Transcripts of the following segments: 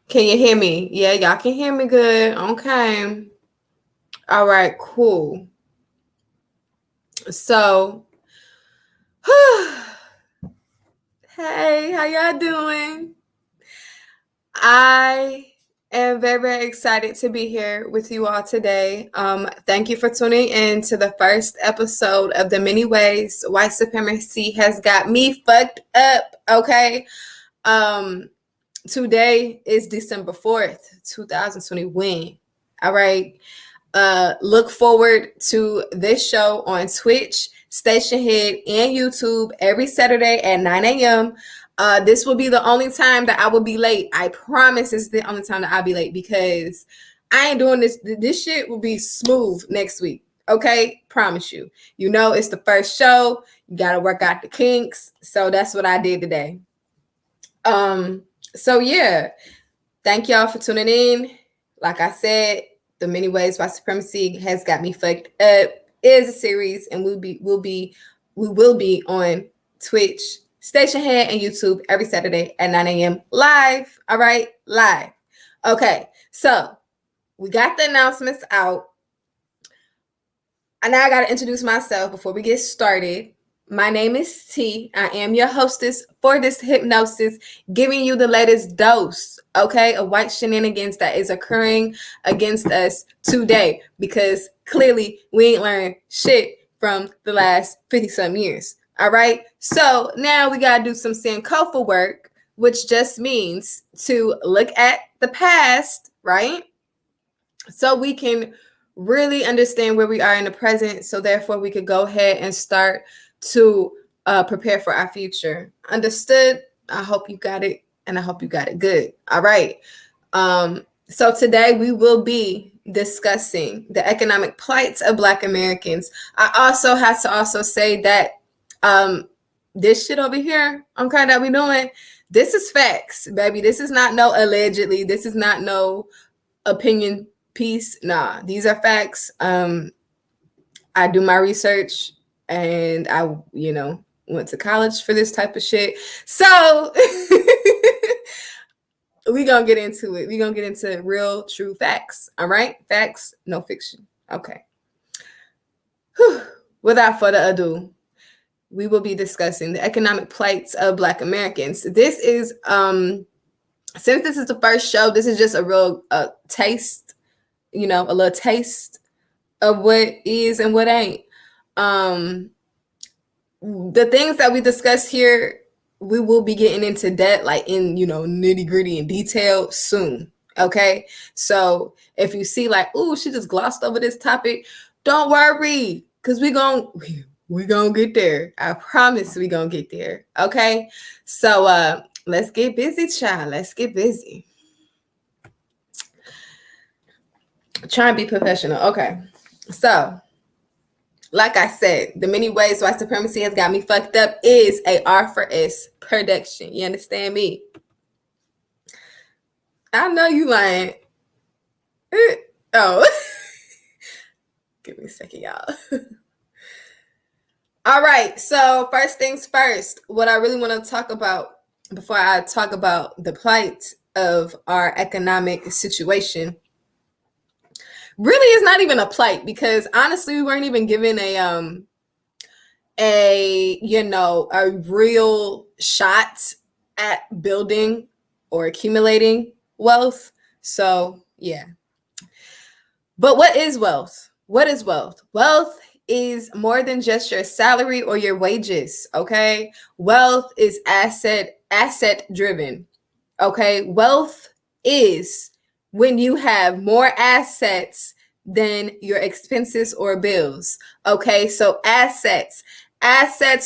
Can you hear me? Yeah, y'all can hear me good. Okay. All right, cool. So, hey, how y'all doing? I am very, very excited to be here with you all today. Thank you for tuning in to the first episode of the many ways white supremacy has got me fucked up. Okay. Um, Today is December 4th, 2021. All right. Look forward to this show on Twitch, Station Head, and YouTube every Saturday at 9 a.m. This will be the only time that I will be late. I promise it's the only time that I'll be late because I ain't doing this. This shit will be smooth next week. Okay? Promise you. You know, it's the first show. You got to work out the kinks. So that's what I did today. So yeah, thank y'all for tuning in. Like I said, the many ways white supremacy has got me fucked up is a series, and we will be on Twitch, Station Head, and YouTube every Saturday at 9 a.m. live. All right, live. Okay, so we got the announcements out. And now I got to introduce myself before we get started. My name is T. I am your hostess for this hypnosis, giving you the latest dose, okay, of white shenanigans that is occurring against us today, because clearly we ain't learned shit from the last 50-some years. All right. So now we got to do some Sankofa work, which just means to look at the past, right? So we can really understand where we are in the present. So therefore we could go ahead and start to prepare for our future. Understood? I hope you got it, and I hope you got it good. All right. So today we will be discussing the economic plight of Black Americans. I also have to also say that this shit over here, okay, that we doing, this is facts, baby. This is not no allegedly. This is not no opinion piece. Nah, these are facts. I do my research, and I, went to college for this type of shit. So we gonna get into it. We gonna get into real, true facts. All right, facts, no fiction. Okay. Whew. Without further ado, we will be discussing the economic plights of Black Americans. This is since this is the first show, this is just a real taste, a little taste of what is and what ain't. The things that we discuss here, we will be getting into that, like in, nitty gritty and detail soon. Okay. So if you see like, oh, she just glossed over this topic, don't worry, because we gonna get there. I promise we gonna get there. Okay. So let's get busy, child. Let's get busy. Try and be professional. Okay. So like I said, the many ways white supremacy has got me fucked up is a R for S production. You understand me? I know you lying. Oh. Give me a second, y'all. All right. So first things first, what I really want to talk about before I talk about the plight of our economic situation really is not even a plight, because honestly, we weren't even given a real shot at building or accumulating wealth. So yeah. But what is wealth? What is wealth? Wealth is more than just your salary or your wages. Okay. Wealth is asset driven. Okay. Wealth is when you have more assets than your expenses or bills. Okay. So assets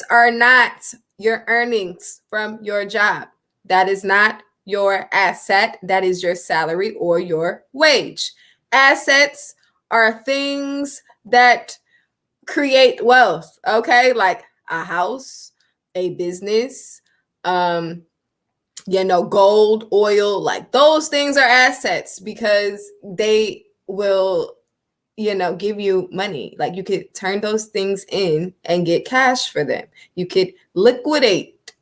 are not your earnings from your job. That is not your asset. That is your salary or your wage. Assets are things that create wealth. Okay. Like a house, a business, gold, oil, like those things are assets because they will, give you money. Like you could turn those things in and get cash for them. You could liquidate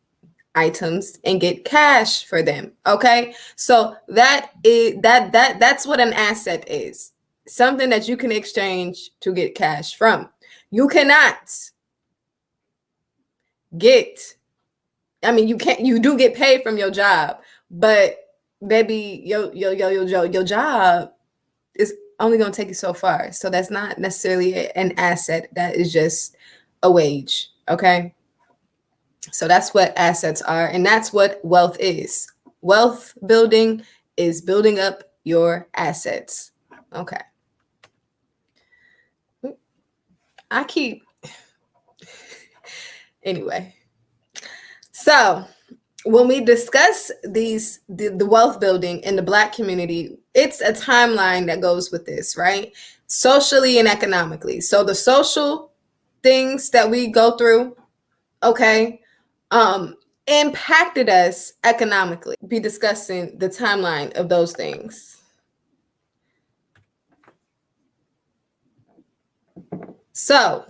items and get cash for them. Okay, so that's what an asset is. Something that you can exchange to get cash from. You cannot get, I mean, you do get paid from your job, but baby, your job is only going to take you so far. So that's not necessarily an asset. That is just a wage. Okay. So that's what assets are, and that's what wealth is. Wealth building is building up your assets. Okay. I keep anyway. So when we discuss the wealth building in the Black community, it's a timeline that goes with this, right? Socially and economically. So the social things that we go through, okay, impacted us economically. Be discussing the timeline of those things. So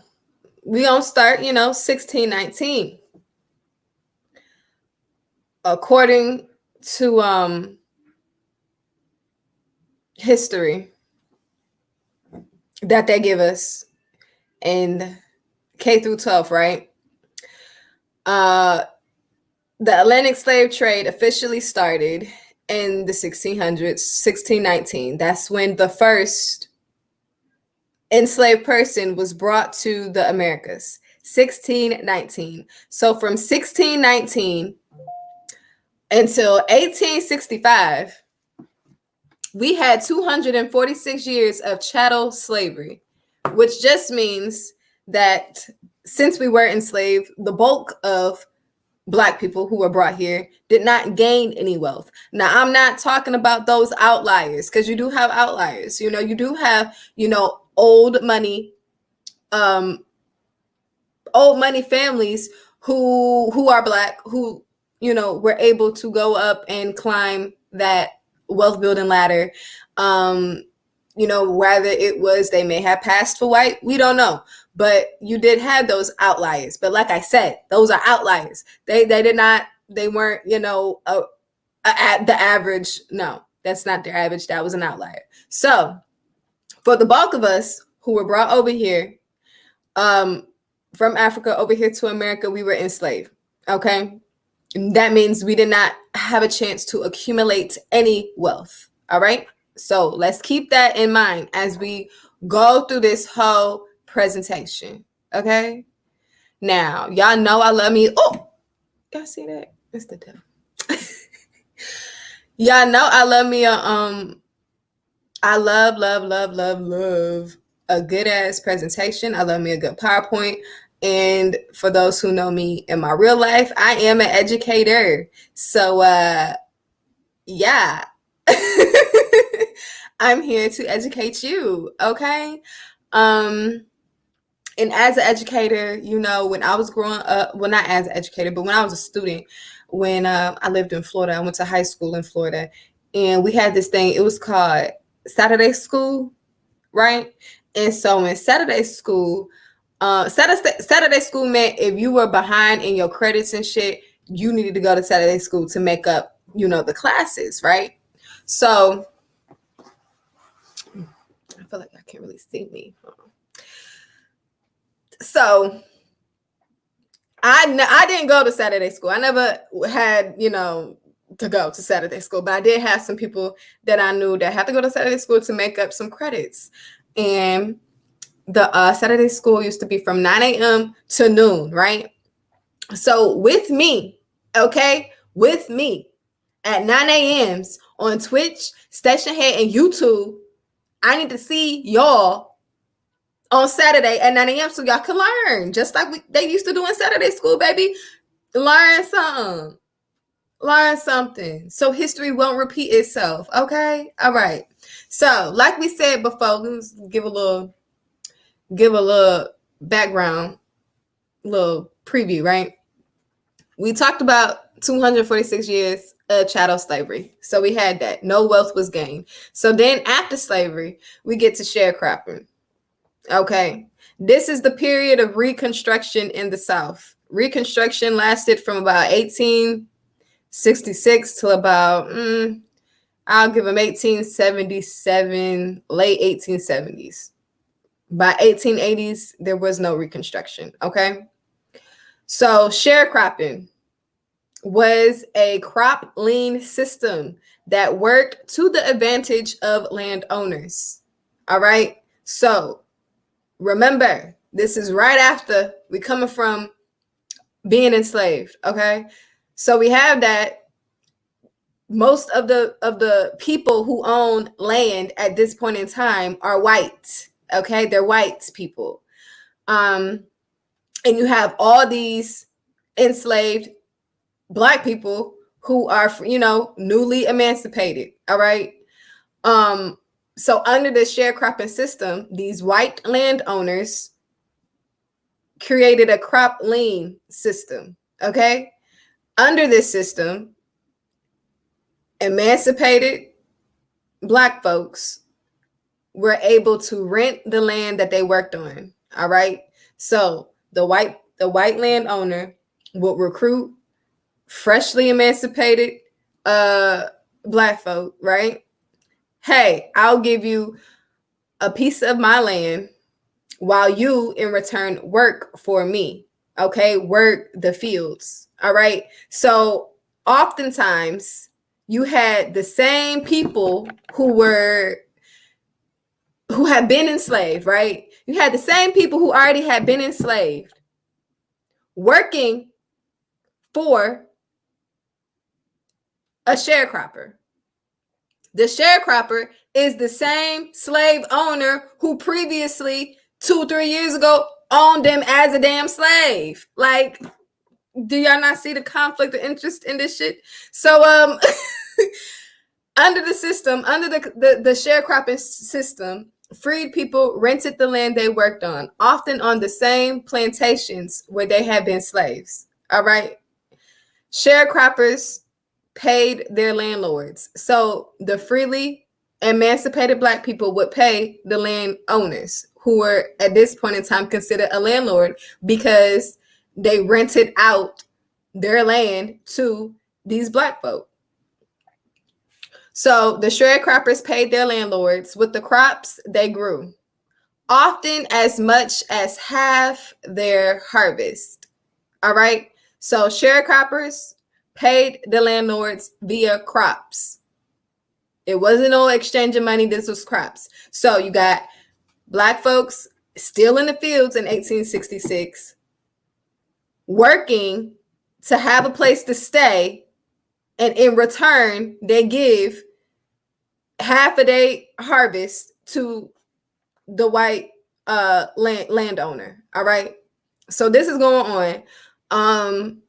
we gonna start, 1619. According to history that they give us in K through 12, right? The Atlantic slave trade officially started in the 1600s, 1619. That's when the first enslaved person was brought to the Americas, 1619. So from 1619 until 1865, we had 246 years of chattel slavery, which just means that since we were enslaved, the bulk of Black people who were brought here did not gain any wealth. Now, I'm not talking about those outliers, because you do have outliers. You do have, old money families who are Black, who were able to go up and climb that wealth building ladder. Whether it was they may have passed for white, we don't know, but you did have those outliers. But like I said, those are outliers. They weren't the average. No, that's not their average. That was an outlier. So for the bulk of us who were brought over here from Africa over here to America, we were enslaved. Okay. That means we did not have a chance to accumulate any wealth. All right. So let's keep that in mind as we go through this whole presentation. Okay. Now, y'all know I love me. Oh, y'all see that? It's the devil. Y'all know I love me I love a good ass presentation. I love me a good PowerPoint. And for those who know me in my real life, I am an educator. So yeah. I'm here to educate you, okay? And as an educator, when I was growing up, well, not as an educator, but when I was a student, when I lived in Florida, I went to high school in Florida, and we had this thing, it was called Saturday school, right? And so in Saturday school meant if you were behind in your credits and shit, you needed to go to Saturday school to make up, the classes, right? So I feel like I can't really see me. So I didn't go to Saturday school. I never had, to go to Saturday school, but I did have some people that I knew that had to go to Saturday school to make up some credits. And the Saturday school used to be from 9 a.m. to noon, right? So with me, okay, at 9 a.m. on Twitch, Station Head, and YouTube, I need to see y'all on Saturday at 9 a.m. so y'all can learn, just like they used to do in Saturday school, baby. Learn something, so history won't repeat itself. Okay, all right. So, like we said before, let's give a little background, little preview, right? We talked about 246 years of chattel slavery. So we had that. No wealth was gained. So then after slavery, we get to sharecropping. Okay. This is the period of Reconstruction in the South. Reconstruction lasted from about 1866 to about, I'll give them 1877, late 1870s. By 1880s, there was no Reconstruction, okay? So sharecropping was a crop lien system that worked to the advantage of landowners. All right. So remember, this is right after we coming from being enslaved. Okay. So we have that most of the people who own land at this point in time are white. Okay. They're white people. And you have all these enslaved Black people who are, newly emancipated. All right. So under the sharecropping system, these white landowners created a crop lien system. Okay. Under this system, emancipated Black folks were able to rent the land that they worked on. All right. So the white landowner would recruit freshly emancipated Black folk, right? Hey, I'll give you a piece of my land while you in return work for me. Okay, work the fields. All right. So oftentimes you had the same people who had been enslaved, right? You had the same people who already had been enslaved working for a sharecropper. The sharecropper is the same slave owner who previously 2-3 years ago owned them as a damn slave. Like, do y'all not see the conflict of interest in this shit? So under the system, under the sharecropping system, freed people rented the land they worked on, often on the same plantations where they had been slaves. All right. Sharecroppers paid their landlords. So the freely emancipated Black people would pay the landowners, who were at this point in time considered a landlord because they rented out their land to these Black folk. So the sharecroppers paid their landlords with the crops they grew, often as much as half their harvest. All right. So sharecroppers paid the landlords via crops. It wasn't no exchange of money. This was crops. So you got Black folks still in the fields in 1866, working to have a place to stay. And in return, they give half a day harvest to the white landowner. All right. So this is going on.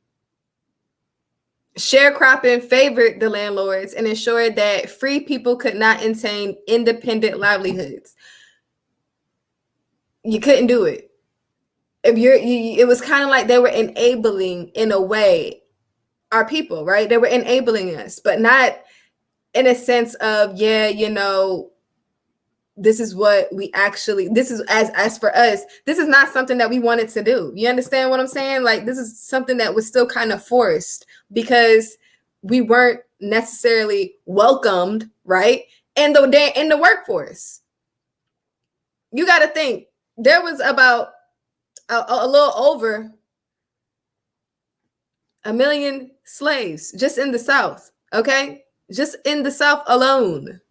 Sharecropping favored the landlords and ensured that free people could not attain independent livelihoods. You couldn't do it. It was kind of like they were enabling, in a way, our people, right? They were enabling us, but not in a sense of, this is what we actually, this is as for us, this is not something that we wanted to do. You understand what I'm saying? Like, this is something that was still kind of forced because we weren't necessarily welcomed, right? In the workforce. You got to think there was about a little over 1 million slaves just in the South. Okay. Just in the South alone.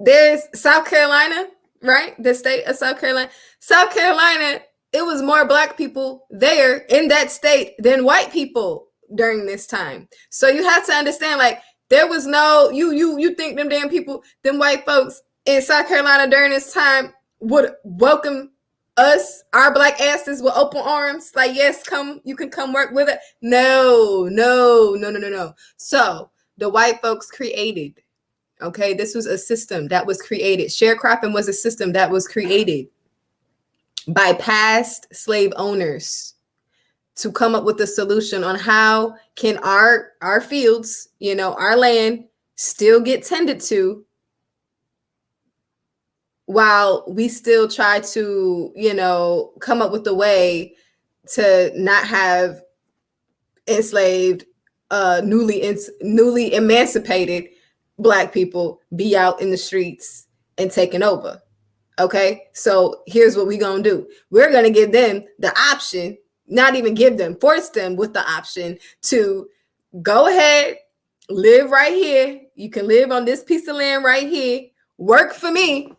There's South Carolina, right? The state of South Carolina. South Carolina, it was more Black people there in that state than white people during this time. So you have to understand, like, there was no, you think them damn people, them white folks in South Carolina during this time would welcome us, our Black asses, with open arms. Like, yes, come, you can come work with it. No. So the white folks created, okay, this was a system that was created. Sharecropping was a system that was created by past slave owners to come up with a solution on how can our fields, our land, still get tended to while we still try to, come up with a way to not have enslaved, newly emancipated Black people be out in the streets and taking over. Okay, so here's what we're gonna do. We're gonna give them the option, not even give them, force them with the option to go ahead, live right here. You can live on this piece of land right here, work for me,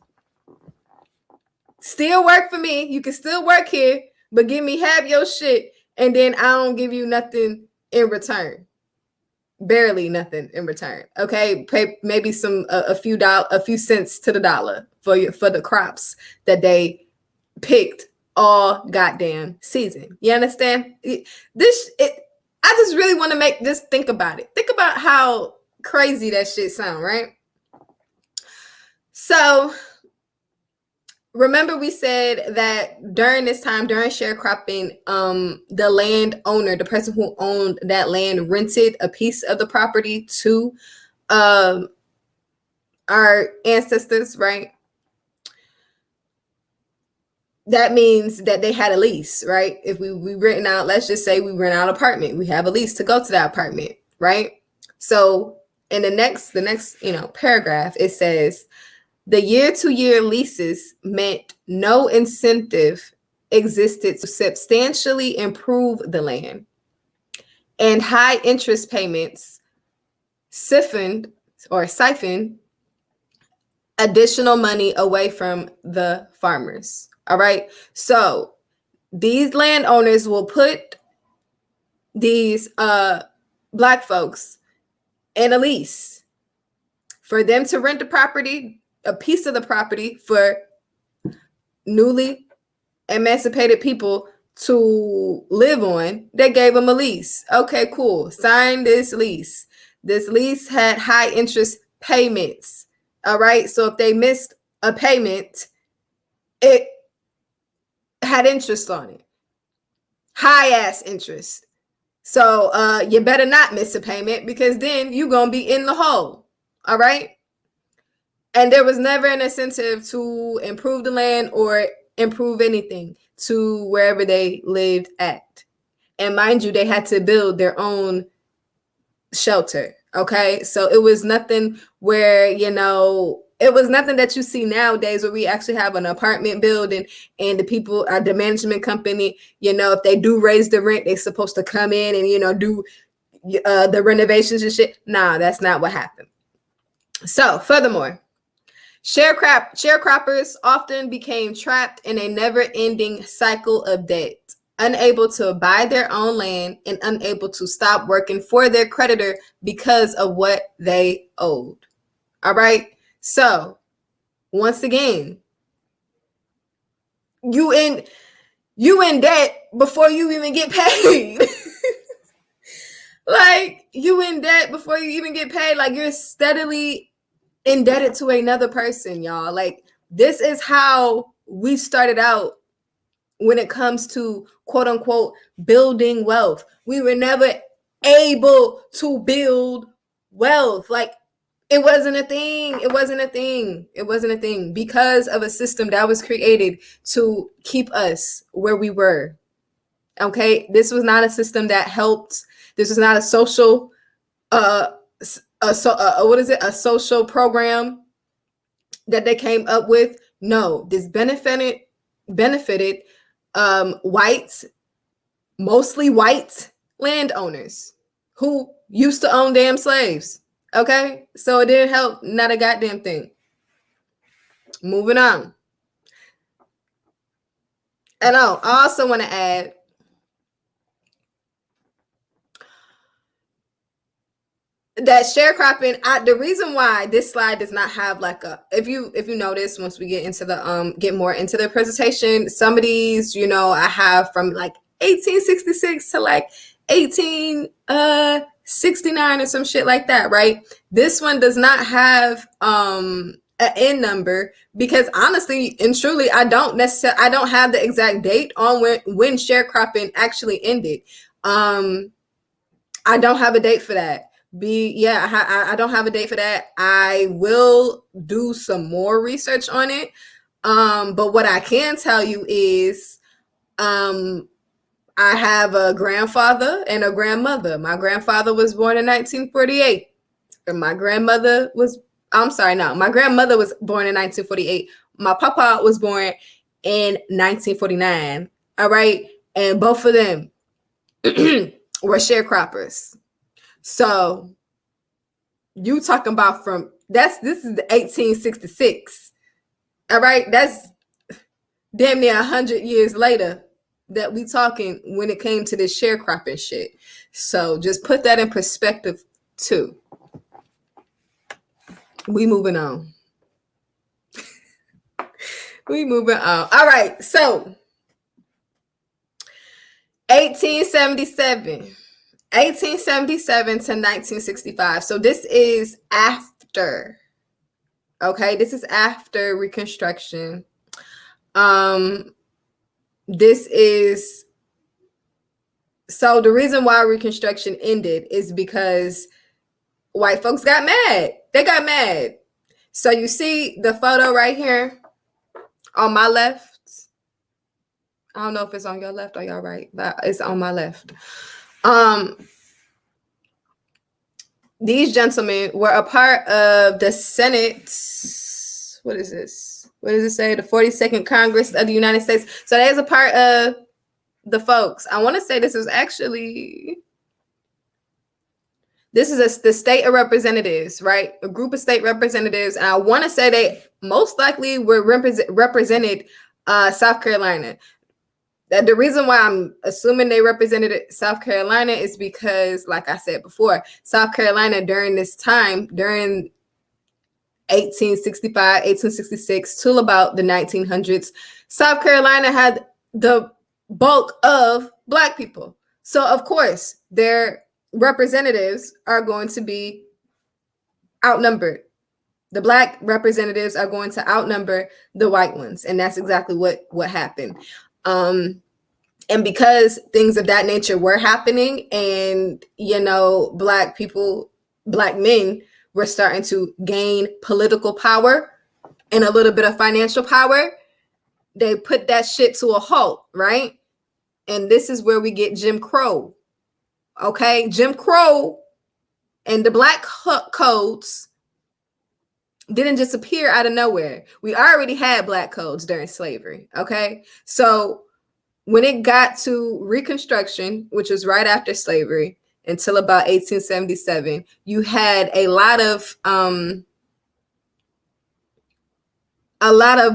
still work for me. You can still work here, but give me half your shit, and then I don't give you nothing in return. Barely nothing in return. Okay, pay maybe a few cents to the dollar for the crops that they picked all goddamn season. You understand? I just really want to make this, think about it. Think about how crazy that shit sound, right? So remember we said that during this time, during sharecropping, the landowner, the person who owned that land, rented a piece of the property to our ancestors, right? That means that they had a lease, right? If we rent out, let's just say we rent out an apartment, we have a lease to go to that apartment, right? So in the next paragraph, it says the year-to-year leases meant no incentive existed to substantially improve the land, and high interest payments siphoned additional money away from the farmers. All right. So these landowners will put these Black folks in a lease for them to rent the property, a piece of the property, for newly emancipated people to live on. They gave them a lease. Okay, cool. Sign this lease. This lease had high interest payments. All right. So if they missed a payment, it had interest on it. High ass interest. So you better not miss a payment, because then you're going to be in the hole. All right. And there was never an incentive to improve the land or improve anything to wherever they lived at. And mind you, they had to build their own shelter. Okay. So it was nothing where, it was nothing that you see nowadays where we actually have an apartment building and the people are the management company, if they do raise the rent, they're supposed to come in and, do the renovations and shit. Nah, that's not what happened. So furthermore, sharecroppers often became trapped in a never-ending cycle of debt, unable to buy their own land and unable to stop working for their creditor because of what they owed. All right. So once again, you in debt before you even get paid. Like, you in debt before you even get paid. Like, you're steadily indebted to another person, y'all. Like, this is how we started out when it comes to quote unquote building wealth. We were never able to build wealth. Like, it wasn't a thing. It wasn't a thing. It wasn't a thing because of a system that was created to keep us where we were. Okay, this was not a system that helped. This was not a social, a social program that they came up with. No, this benefited whites, mostly white landowners who used to own damn slaves. Okay, so it didn't help, not a goddamn thing. Moving on. And I also want to add that sharecropping, the reason why this slide does not have like if you notice, once we get into the get more into the presentation, some of these, I have from like 1866 to like 1869 or some shit like that, right? This one does not have an end number because honestly and truly, I don't have the exact date on when sharecropping actually ended. I don't have a date for that. I don't have a date for that. I will do some more research on it. But what I can tell you is I have a grandfather and a grandmother. My grandfather was born in 1948. And my grandmother was, I'm sorry, no, my grandmother was born in 1948. My papa was born in 1949. All right. And both of them were sharecroppers. So you talking about from this is the 1866. All right. That's damn near 100 years later that we talking when it came to this sharecropping shit. So just put that in perspective too. We moving on. We moving on. All right. So 1877. 1877 to 1965. So this is after. Okay, this is after Reconstruction. This is so the reason why Reconstruction ended is because white folks got mad. They got mad. So you see the photo right here on my left. I don't know if it's on your left or your right, but it's on my left. These gentlemen were a part of the Senate. What is this? What does it say? The 42nd Congress of the United States. So there's a part of the folks. I want to say this is actually, this is the state of representatives, right? A group of state representatives. And I want to say they most likely were represented South Carolina. The reason why I'm assuming they represented South Carolina is because, like I said before, South Carolina during this time, during 1865, 1866 till about the 1900s, South Carolina had the bulk of Black people. So, of course, their representatives are going to be outnumbered. The Black representatives are going to outnumber the white ones. And that's exactly what happened. And because things of that nature were happening and, you know, Black people, Black men were starting to gain political power and a little bit of financial power, they put that shit to a halt, right? And this is where we get Jim Crow. Okay? Jim Crow and the Black codes didn't just appear out of nowhere. We already had Black codes during slavery. Okay? So when it got to Reconstruction, which was right after slavery, until about 1877, you had a lot of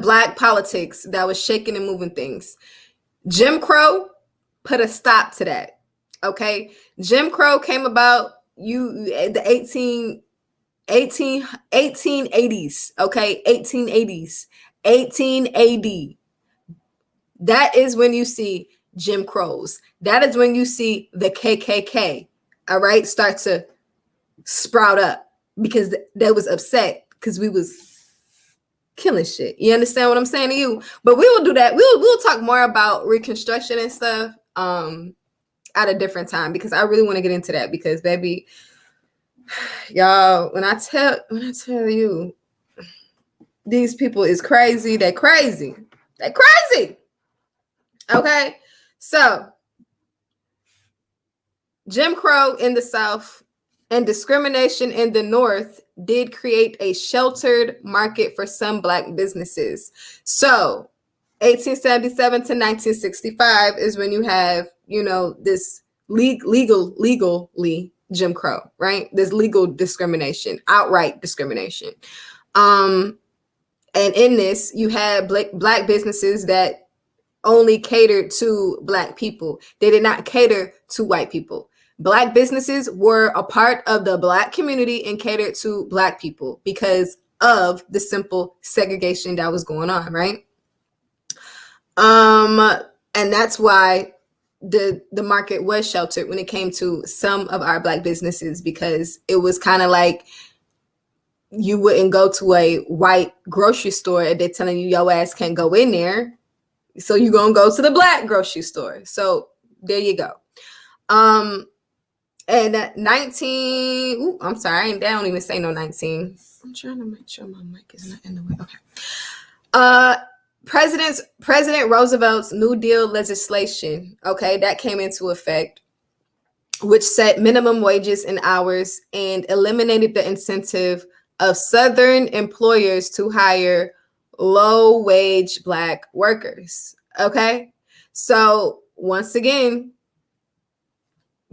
Black politics that was shaking and moving things. Jim Crow put a stop to that. Okay, Jim Crow came about the 1880s. Okay, 1880s, 1880. That is when you see Jim Crows. That is when you see the KKK, all right, start to sprout up because they was upset because we was killing shit. You understand what I'm saying to you? But we will do that. We'll talk more about Reconstruction and stuff at a different time because I really want to get into that because, baby, y'all, when I tell you these people is crazy, they're crazy. They're crazy. Okay, so Jim Crow in the South and discrimination in the North did create a sheltered market for some Black businesses. So 1877 to 1965 is when you have, you know, this legally Jim Crow, right? This legal discrimination, outright discrimination. And in this, you had Black businesses that only catered to Black people. They did not cater to white people. Black businesses were a part of the Black community and catered to Black people because of the simple segregation that was going on, right? And that's why the market was sheltered when it came to some of our Black businesses because it was kind of like you wouldn't go to a white grocery store and they're telling you your ass can't go in there. So you're going to go to the Black grocery store. So there you go. And 19, I'm sorry, I don't even say no 19. I'm trying to make sure my mic is not in the way. Okay. President Roosevelt's New Deal legislation, okay, that came into effect, which set minimum wages and hours and eliminated the incentive of Southern employers to hire low wage Black workers. Okay. So, once again,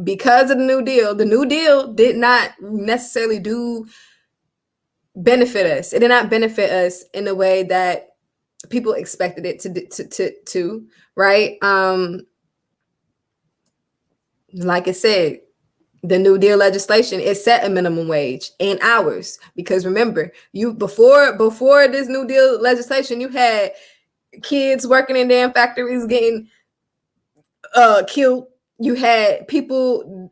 because of the New Deal did not necessarily benefit us. It did not benefit us in the way that people expected it to right? Like I said, the New Deal legislation, it set a minimum wage and hours, because remember, you before this New Deal legislation, you had kids working in damn factories getting killed. You had people,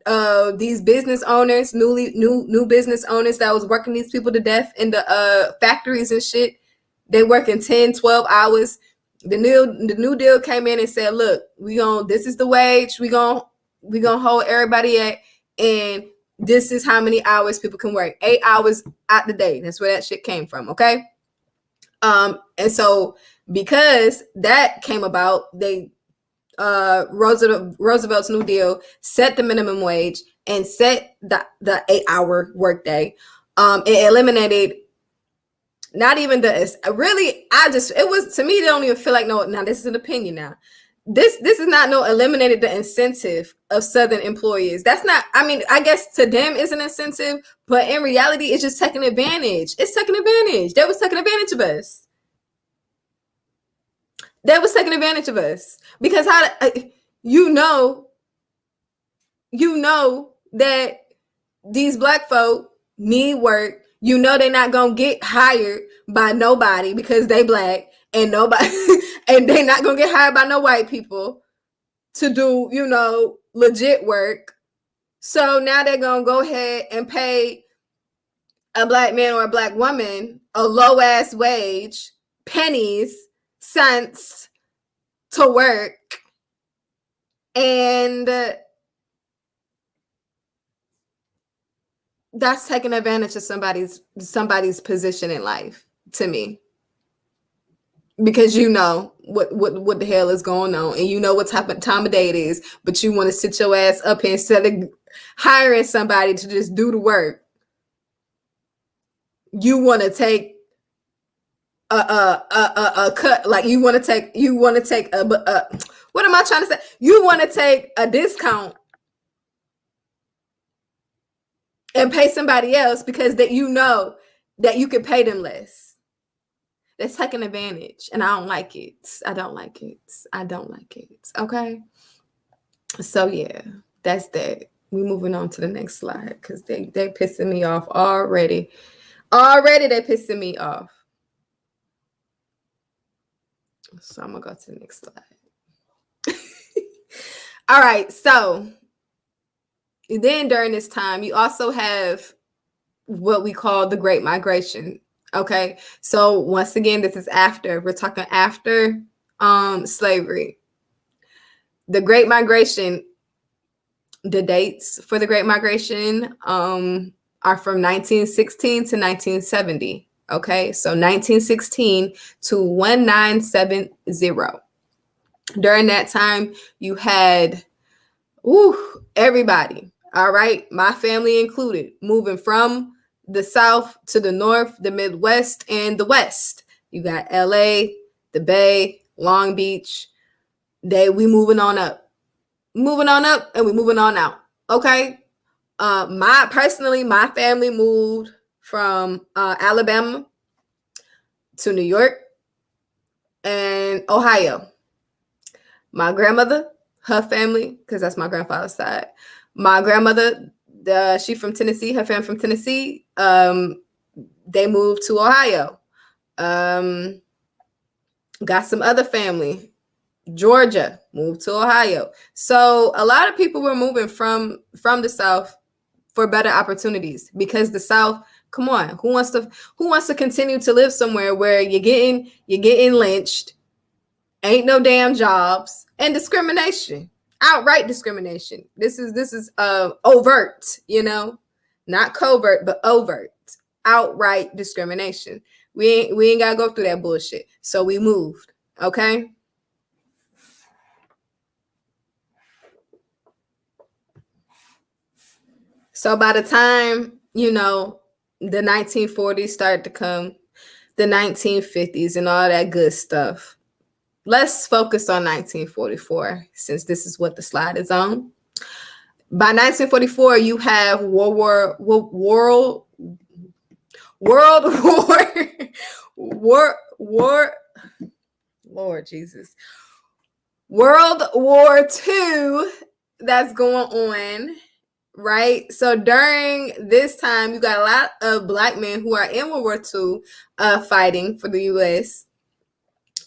these business owners, new business owners that was working these people to death in the factories and shit. They working 10, 12 hours. The new deal came in and said, look, this is the wage we gonna hold everybody at, and this is how many hours people can work. 8 hours out the day. That's where that shit came from, okay? And so because that came about, they Roosevelt's New Deal set the minimum wage and set the 8-hour workday. It eliminated not even the really. It was, to me, they don't even feel like, no. Now this is an opinion. Now this is not no eliminated the incentive of Southern employees. That's not. I mean, I guess to them it's an incentive, but in reality, it's just taking advantage. It's taking advantage. They was taking advantage of us. They was taking advantage of us because you know that these Black folk need work. You know they're not gonna get hired by nobody because they Black, and nobody and they're not gonna get hired by no white people to do, legit work. So now they're gonna go ahead and pay a Black man or a Black woman a low ass wage, pennies, cents, to work, and that's taking advantage of somebody's position in life, to me, because you know what the hell is going on, and you know what time of day it is, but you want to sit your ass up here instead of hiring somebody to just do the work. You want to take a cut, like you want to take a what am I trying to say? You want to take a discount and pay somebody else because that you know that you can pay them less. That's taking advantage, and I don't like it. I don't like it. Okay. So yeah, that's that. We're moving on to the next slide because they're pissing me off already. Already they're pissing me off. So I'm gonna go to the next slide. All right. So then during this time, you also have what we call the Great Migration. Okay. So once again, this is we're talking after slavery. The Great Migration, the dates for the Great Migration are from 1916 to 1970. Okay. So 1916 to 1970. During that time, you had everybody, all right, my family included, moving from the South to the North, the Midwest, and the West. You got LA, the Bay, Long Beach. We moving on up, and we moving on out. Okay. My family moved from Alabama to New York and Ohio. My grandmother, her family, because that's my grandfather's side. My grandmother, she from Tennessee. Her family from Tennessee. They moved to Ohio. Got some other family. Georgia, moved to Ohio. So a lot of people were moving from the South for better opportunities, because the South, come on, who wants to continue to live somewhere where you're getting lynched, ain't no damn jobs, and discrimination, outright discrimination. This is overt, not covert, but overt, outright discrimination. We ain't gotta go through that bullshit. So we moved. Okay. So by the time, the 1940s started to come, the 1950s and all that good stuff, let's focus on 1944 since this is what the slide is on. By 1944, you have World War, Lord Jesus, World War II that's going on, right? So during this time, you got a lot of Black men who are in World War II fighting for the U.S.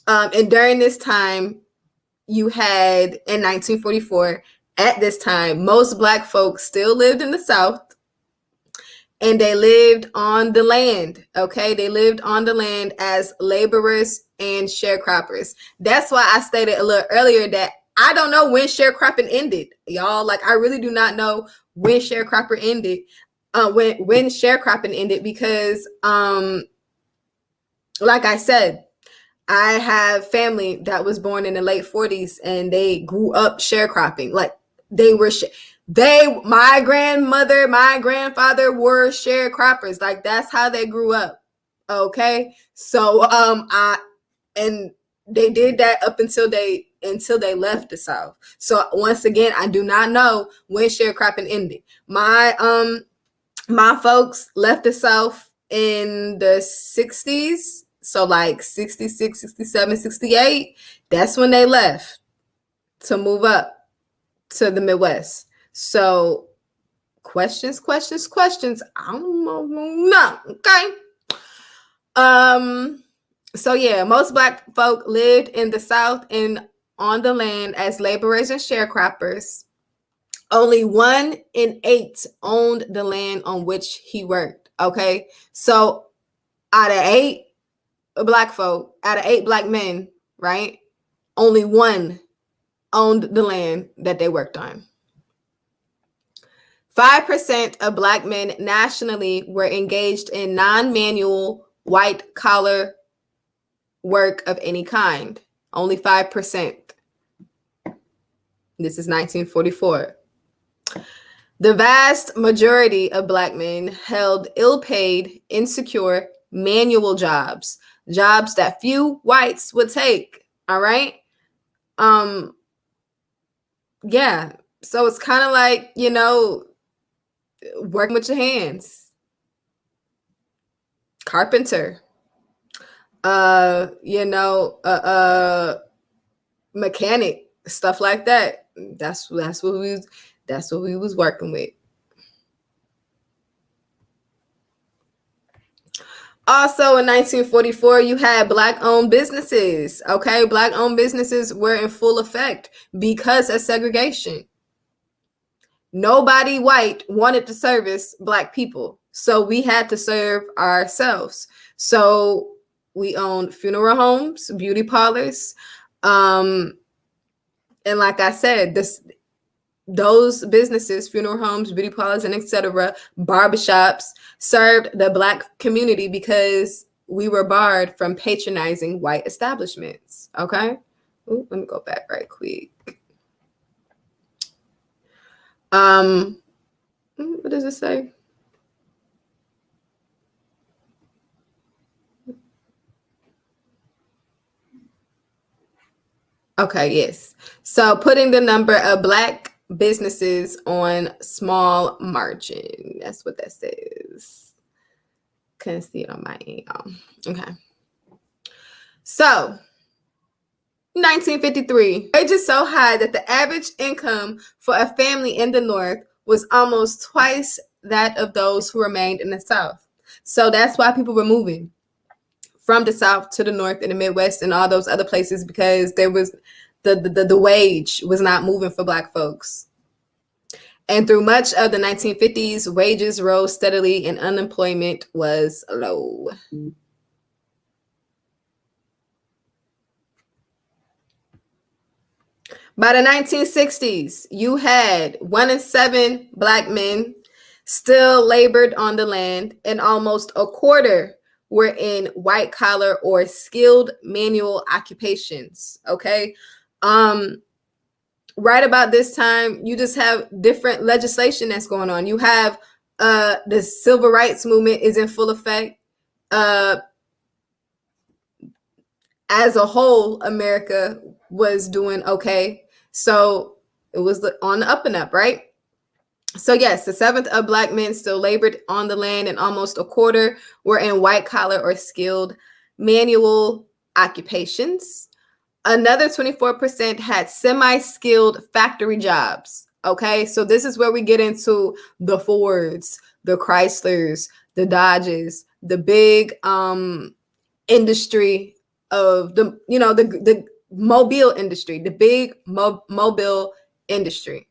And during this time, you had in 1944, at this time, most Black folks still lived in the South. And they lived on the land, okay? They lived on the land as laborers and sharecroppers. That's why I stated a little earlier that I don't know when sharecropping ended, y'all. Like, I really do not know when sharecropper ended, when sharecropping ended, because, like I said, I have family that was born in the late 40s and they grew up sharecropping. Like, they were my grandmother, my grandfather were sharecroppers. Like, that's how they grew up. Okay. So and they did that up until they left the South. So once again, I do not know when sharecropping ended. My folks left the South in the 60s. So like 66, 67, 68. That's when they left to move up to the Midwest. So questions. I don't know. Okay. So yeah, most Black folk lived in the South and on the land as laborers and sharecroppers. Only 1 in 8 owned the land on which he worked. Okay. So out of 8 Black folk, out of 8 Black men, right? Only 1 owned the land that they worked on. 5% of Black men nationally were engaged in non-manual white collar work of any kind. Only 5%. This is 1944. The vast majority of Black men held ill-paid, insecure, manual jobs that few whites would take. All right. Yeah. So it's kind of like, working with your hands. Carpenter. Mechanic, stuff like that. That's what we was working with. Also in 1944, you had Black-owned businesses. Okay, Black-owned businesses were in full effect because of segregation. Nobody white wanted to service Black people, so we had to serve ourselves. So we owned funeral homes, beauty parlors, and like I said, those businesses, funeral homes, beauty parlors, and etc., barbershops, served the Black community because we were barred from patronizing white establishments. Okay. Ooh, let me go back right quick. What does it say? Okay, yes. So putting the number of Black businesses on small margin. That's what that says. Couldn't see it on my end. Okay. So 1953, wages so high that the average income for a family in the North was almost twice that of those who remained in the South. So that's why people were moving from the South to the North and the Midwest and all those other places, because there was the wage was not moving for Black folks. And through much of the 1950s, wages rose steadily and unemployment was low. By the 1960s, you had 1 in 7 Black men still labored on the land, and almost a quarter were in white collar or skilled manual occupations. Okay. Right about this time, you just have different legislation that's going on. You have the civil rights movement is in full effect. As a whole, America was doing okay. So it was on the up and up, right? So yes, the seventh of Black men still labored on the land, and almost a quarter were in white collar or skilled manual occupations. Another 24% had semi-skilled factory jobs. Okay, so this is where we get into the Fords, the Chryslers, the Dodges, the big industry of the mobile industry, the big mobile industry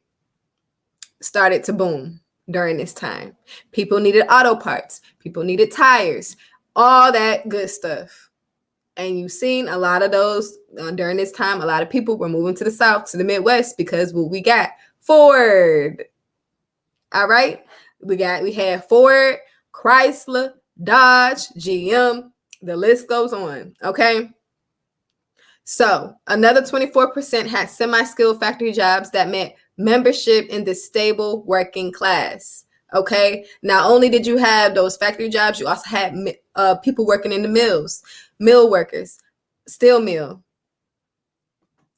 started to boom during this time. People needed auto parts, people needed tires, all that good stuff. And you've seen a lot of those during this time. A lot of people were moving to the South, to the Midwest, because what we got, Ford. All right. We had Ford, Chrysler, Dodge, GM. The list goes on. Okay. So another 24% had semi-skilled factory jobs that meant membership in the stable working class. Okay. Not only did you have those factory jobs, you also had people working in the mills, mill workers, steel mill.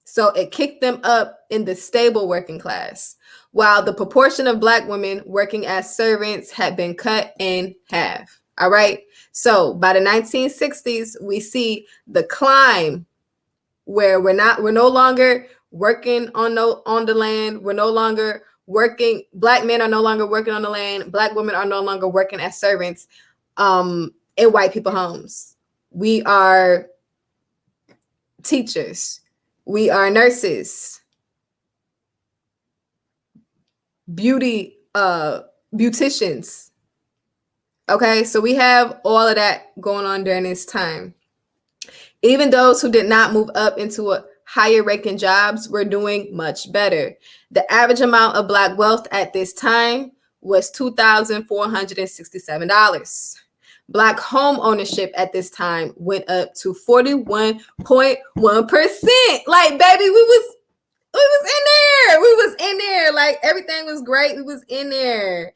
So it kicked them up in the stable working class, while the proportion of Black women working as servants had been cut in half. All right. So by the 1960s, we see the climb where we're no longer working on the land. We're no longer working. Black men are no longer working on the land. Black women are no longer working as servants in white people homes. We are teachers. We are nurses, beauticians. Okay, so we have all of that going on during this time. Even those who did not move up into a higher ranking jobs were doing much better. The average amount of Black wealth at this time was $2,467. Black home ownership at this time went up to 41.1%. Like, baby, we was in there. We was in there. Like, everything was great. We was in there.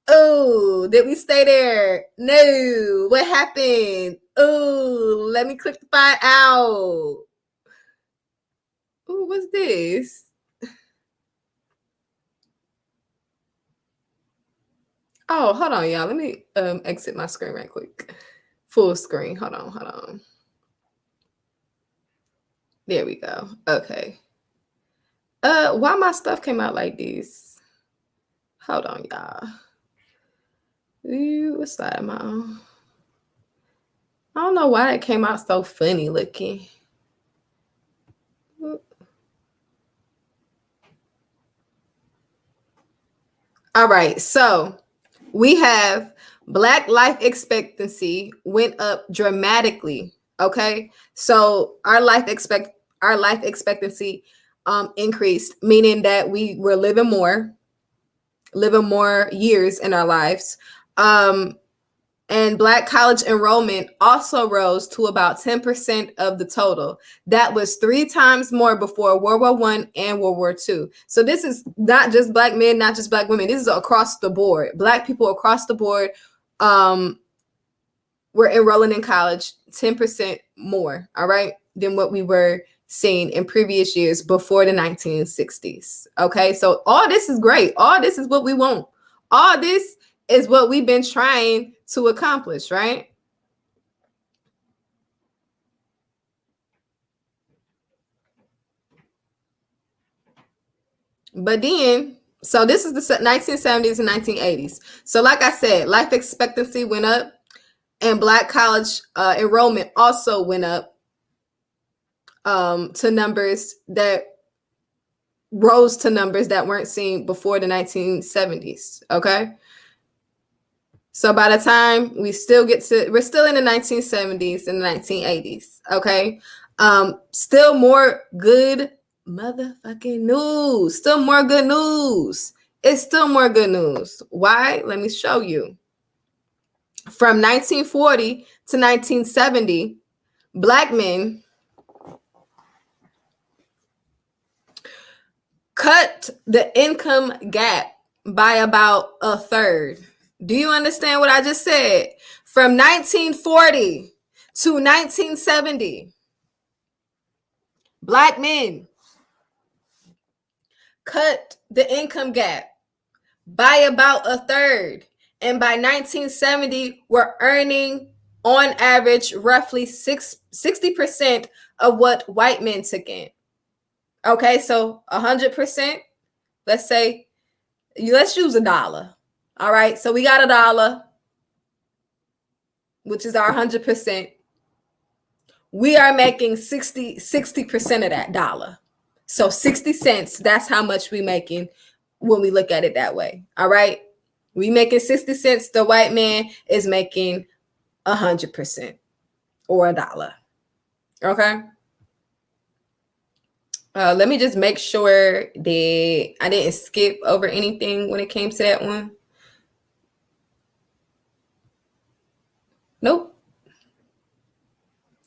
Oh, did we stay there? No. What happened? Oh, let me click to find out. Oh, what's this? Oh, hold on, y'all. Let me exit my screen right quick. Full screen. Hold on. There we go. Okay. Why my stuff came out like this? Hold on, y'all. What side am I on? I don't know why it came out so funny looking. All right, so we have Black life expectancy went up dramatically. Okay, so our life expectancy increased, meaning that we were living more years in our lives. And Black college enrollment also rose to about 10% of the total. That was 3 times more before World War I and World War II. So this is not just Black men, not just Black women. This is across the board. Black people across the board were enrolling in college 10% more, all right, than what we were seeing in previous years before the 1960s. Okay, so all this is great. All this is what we want. All this is what we've been trying to accomplish, right? But then, so this is the 1970s and 1980s. So like I said, life expectancy went up, and Black college enrollment also went up to numbers that rose to numbers that weren't seen before the 1970s. Okay. So by the time we're still in the 1970s and the 1980s. Okay. Still more good motherfucking news. Still more good news. It's still more good news. Why? Let me show you. From 1940 to 1970, Black men cut the income gap by about a third. Do you understand what I just said? From 1940 to 1970, Black men cut the income gap by about a third. And by 1970, we're earning on average roughly 60% of what white men took in. Okay, so 100%, let's say, let's use $1. All right, so we got $1, which is our 100%. We are making 60% of that dollar. So 60 cents, that's how much we making when we look at it that way. All right. We making 60 cents. The white man is making 100% or $1. Okay. Let me just make sure that I didn't skip over anything when it came to that one. Nope.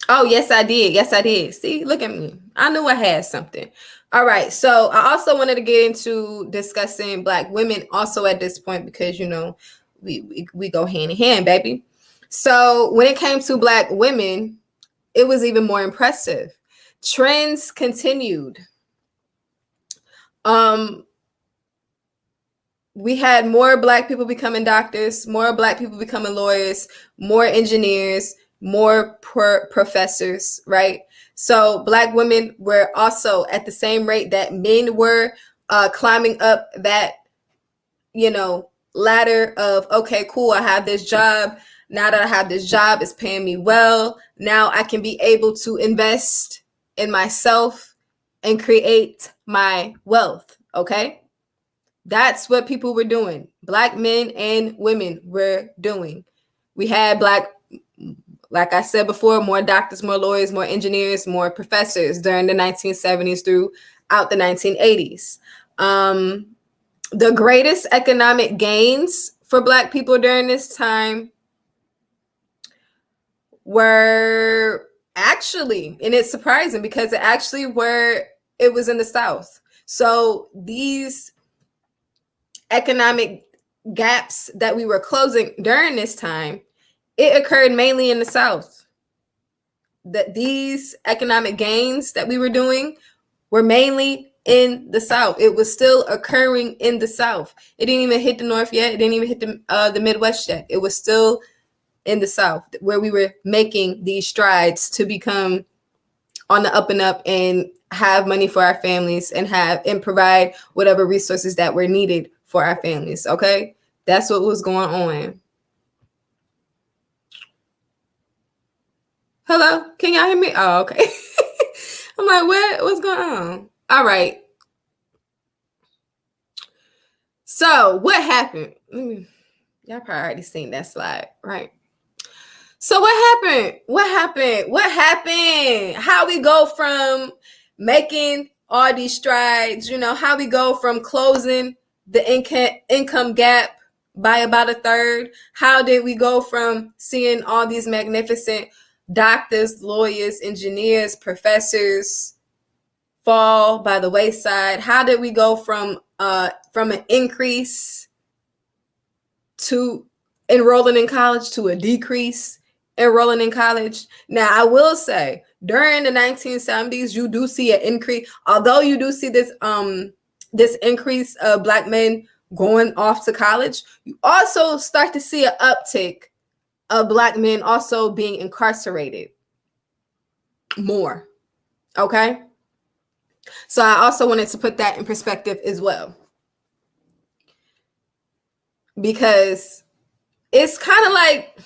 Oh, yes, I did. Yes, I did. See, look at me. I knew I had something. All right. So I also wanted to get into discussing Black women also at this point because, you know, we go hand in hand, baby. So when it came to Black women, it was even more impressive. Trends continued. We had more Black people becoming doctors, more Black people becoming lawyers, more engineers, more professors, right? So Black women were also at the same rate that men were climbing up that, you know, ladder of, okay, cool, I have this job. Now that I have this job, it's paying me well. Now I can be able to invest in myself and create my wealth, okay? That's what people were doing. Black men and women were doing. We had like I said before, more doctors, more lawyers, more engineers, more professors during the 1970s throughout the 1980s. The greatest economic gains for Black people during this time were actually, and it's surprising because it was in the South. So these economic gaps that we were closing during this time, it occurred mainly in the South. That these economic gains that we were doing were mainly in the South. It was still occurring in the South. It didn't even hit the North yet. It didn't even hit the Midwest yet. It was still in the South where we were making these strides to become on the up and up and have money for our families and provide whatever resources that were needed for our families. Okay, that's what was going on. Hello, can y'all hear me? Oh, okay. I'm like, what's going on? All right. So what happened? Y'all probably already seen that slide, right? So what happened? What happened? What happened? How we go from making all these strides, you know, how we go from closing the income gap by about a third? How did we go from seeing all these magnificent doctors, lawyers, engineers, professors fall by the wayside? How did we go from an increase to enrolling in college to a decrease enrolling in college? Now, I will say during the 1970s, you do see an increase, although you do see this increase of Black men going off to college, you also start to see an uptick of Black men also being incarcerated more. Okay. So I also wanted to put that in perspective as well. Because it's kind of like,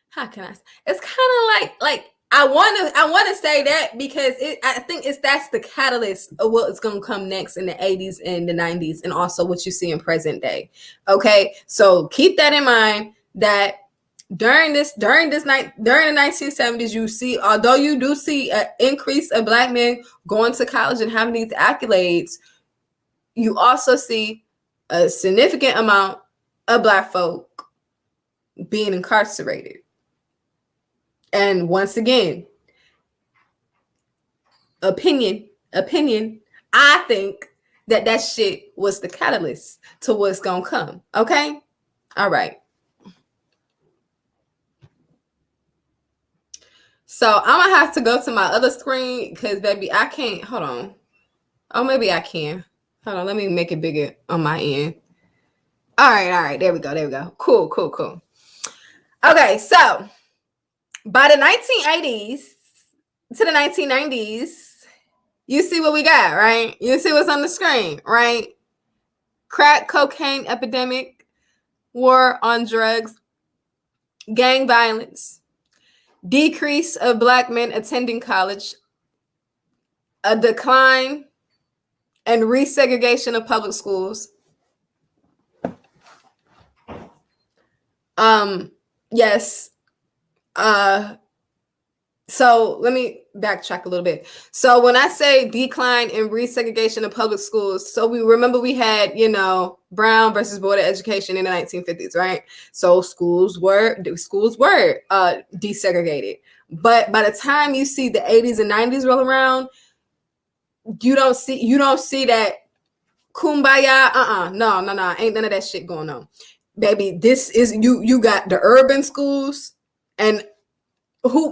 how can I say? It's kind of like I want to say that because I think that's the catalyst of what's going to come next in the 80s and the 90s and also what you see in present day. Okay? So keep that in mind that during the 1970s, you see, although you do see an increase of Black men going to college and having these accolades, you also see a significant amount of Black folk being incarcerated. And once again, opinion, I think that shit was the catalyst to what's gonna come. Okay? All right. So I'm gonna have to go to my other screen because baby, I can't. Hold on. Oh, maybe I can. Hold on, let me make it bigger on my end. All right. There we go. Cool. Okay, so by the 1980s to the 1990s, you see what we got, right? You see what's on the screen, right? Crack cocaine epidemic, war on drugs, gang violence, decrease of Black men attending college, a decline and resegregation of public schools. Yes. So let me backtrack a little bit. So when I say decline and resegregation of public schools, so we remember we had, Brown versus Board of Education in the 1950s, right? So schools were desegregated. But by the time you see the 80s and 90s roll around, you don't see that kumbaya. No, ain't none of that shit going on. Baby, this is you got the urban schools and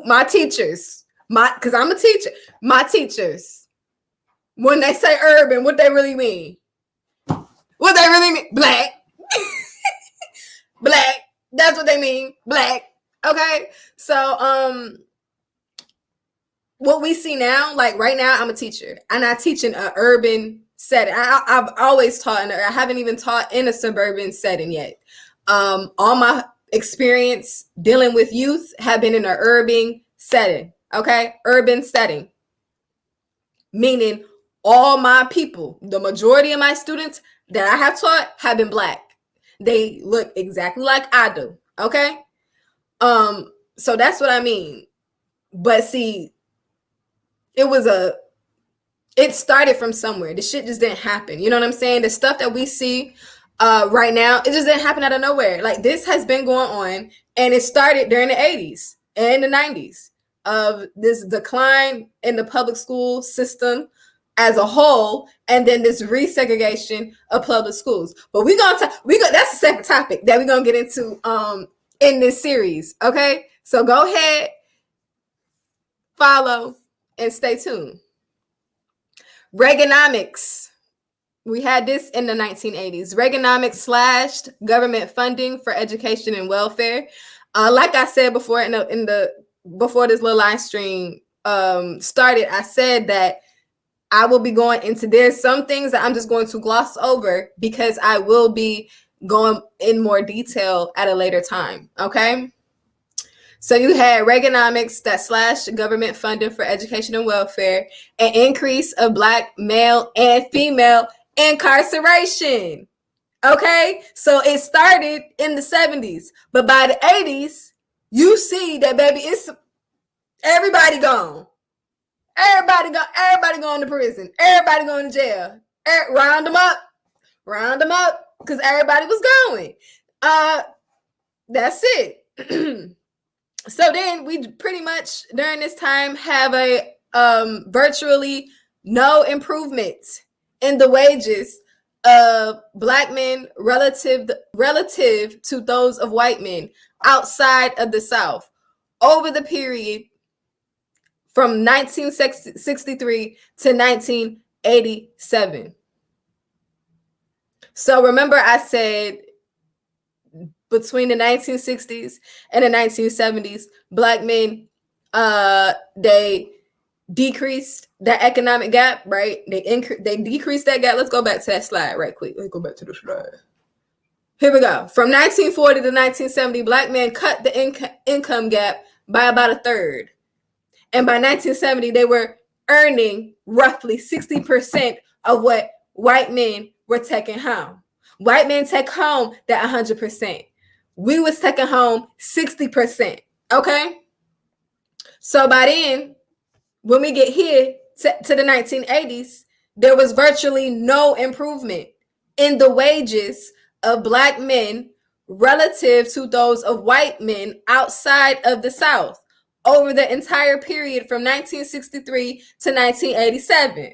my teachers, because I'm a teacher, my teachers, when they say urban, what they really mean? Black. Black. That's what they mean. Black. Okay. So, what we see now, like right now, I'm a teacher and I teach in an urban setting. I've always taught, I haven't even taught in a suburban setting yet. All my experience dealing with youth have been in an urban setting. Okay, urban setting, meaning all my people, the majority of my students that I have taught have been Black. They look exactly like I do. Okay, so that's what I mean. But see, it started from somewhere. The shit just didn't happen. You know what I'm saying? The stuff that we see right now, it just didn't happen out of nowhere. Like this has been going on, and it started during the 80s and the 90s of this decline in the public school system as a whole, and then this resegregation of public schools. But that's a separate topic that we're gonna get into in this series. Okay, so go ahead, follow, and stay tuned. Reaganomics. We had this in the 1980s. Reaganomics slashed government funding for education and welfare. Like I said before, before this little live stream started, I said that I will be going into this. Some things that I'm just going to gloss over because I will be going in more detail at a later time. Okay. So you had Reaganomics that slashed government funding for education and welfare, an increase of Black male and female incarceration. Okay, so it started in the 70s, but by the 80s, you see that baby, it's everybody gone. Everybody going to prison. Everybody going to jail. Round them up, because everybody was going. That's it. So then we pretty much during this time have a virtually no improvement in the wages of Black men relative to those of white men outside of the South over the period from 1963 to 1987. So remember I said between the 1960s and the 1970s, Black men, they decreased that economic gap, right? They decreased that gap. Let's go back to that slide right quick. Let's go back to the slide. Here we go. From 1940 to 1970, Black men cut the income gap by about a third. And by 1970, they were earning roughly 60% of what white men were taking home. White men take home that 100%. We was taking home 60%. Okay? So by then, when we get here to the 1980s, there was virtually no improvement in the wages of Black men relative to those of white men outside of the South over the entire period from 1963 to 1987.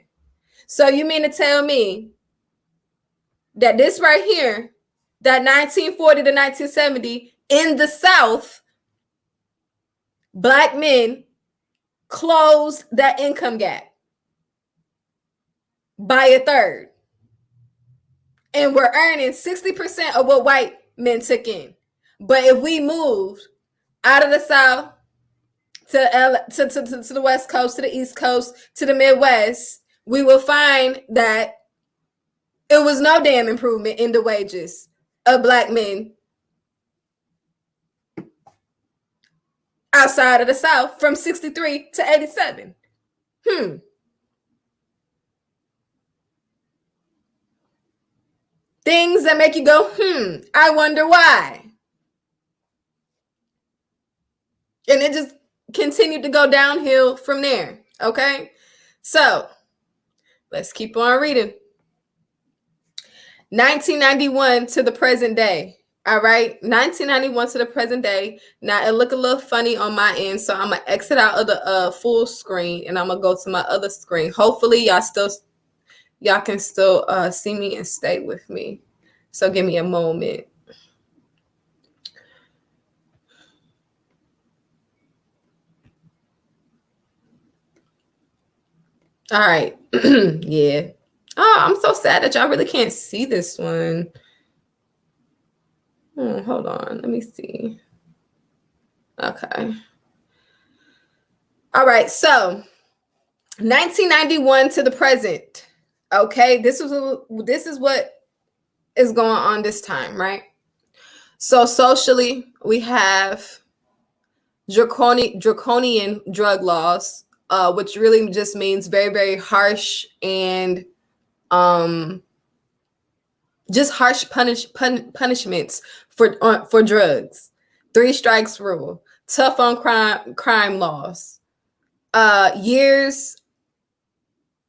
So you mean to tell me that this right here, that 1940 to 1970 in the South, Black men closed that income gap by a third, and we're earning 60% of what white men took in. But if we moved out of the South to the West Coast, to the East Coast, to the Midwest, we will find that it was no damn improvement in the wages of Black men outside of the South from 63 to 87. Things that make you go, I wonder why. And it just continued to go downhill from there. Okay? So let's keep on reading. 1991 to the present day. All right, 1991 to the present day. Now it look a little funny on my end, so I'm gonna exit out of the full screen and I'm gonna go to my other screen. Hopefully y'all can still see me and stay with me. So give me a moment. All right. Yeah. Oh, I'm so sad that y'all really can't see this one. Hold on. Let me see. Okay. All right. So 1991 to the present. Okay. This is what is going on this time, right? So socially, we have draconian drug laws, which really just means very, very harsh and just harsh punishments for drugs. 3 strikes rule, tough on crime laws, years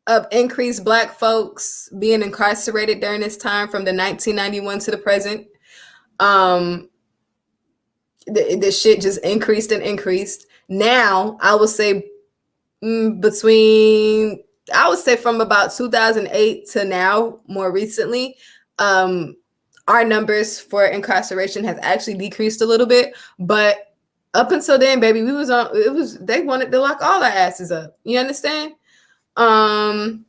of increased Black folks being incarcerated during this time from the 1991 to the present. The shit just increased and increased. Now, I would say from about 2008 to now, more recently, our numbers for incarceration has actually decreased a little bit. But up until then, baby, they wanted to lock all our asses up. You understand? During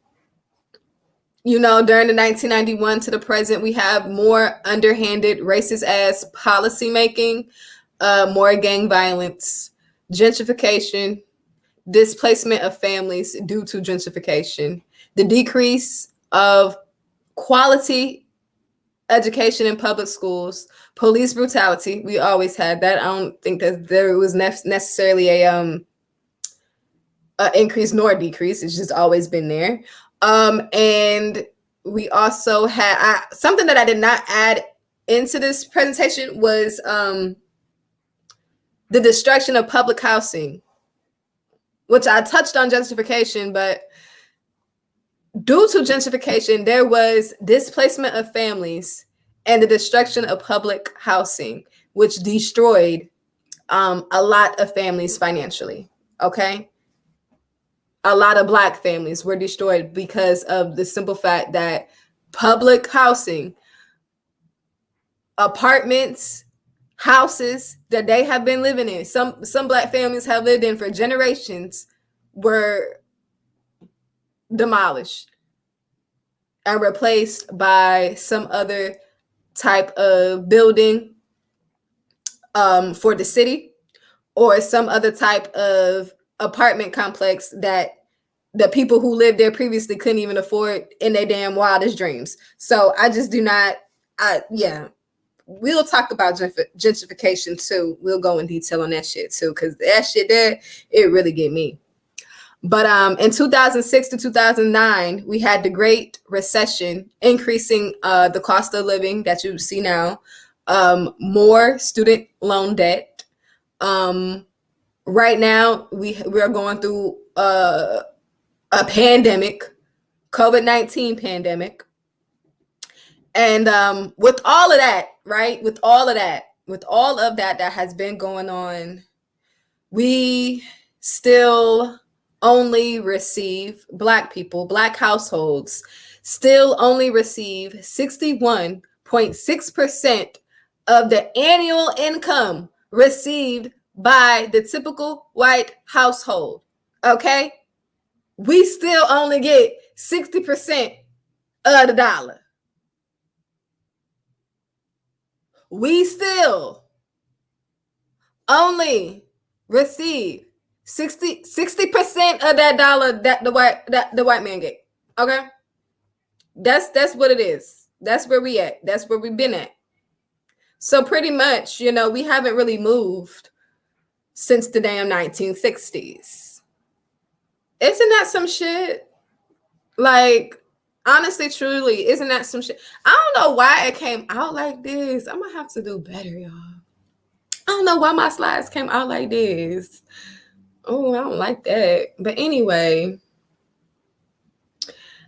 the 1991 to the present, we have more underhanded, racist ass policy making, more gang violence, gentrification, displacement of families due to gentrification, the decrease of quality education in public schools, police brutality. We always had that. I don't think that there was necessarily a increase nor decrease. It's just always been there. And we also had something that I did not add into this presentation was the destruction of public housing, which I touched on gentrification, but due to gentrification, there was displacement of families and the destruction of public housing, which destroyed a lot of families financially, okay? A lot of Black families were destroyed because of the simple fact that public housing, apartments, houses that they have been living in, some Black families have lived in for generations, were demolished and replaced by some other type of building for the city, or some other type of apartment complex that the people who lived there previously couldn't even afford in their damn wildest dreams. So I just do not, we'll talk about gentrification too. We'll go in detail on that shit too, because that shit there, it really get me. But in 2006 to 2009, we had the Great Recession, increasing the cost of living that you see now, more student loan debt. Right now, we are going through a pandemic, COVID-19 pandemic. And with all of that, right? With all of that that has been going on, we still only receive, Black people, Black households still only receive 61.6% of the annual income received by the typical white household. Okay? We still only get 60% of the dollar. We still only receive 60% of that dollar that the white man get. Okay? That's what it is. That's where we at. That's where we've been at. So pretty much, we haven't really moved since the damn 1960s. Isn't that some shit? Like, honestly, truly, isn't that some shit? I don't know why it came out like this. I'm gonna have to do better, y'all. I don't know why my slides came out like this. Oh, I don't like that. But anyway,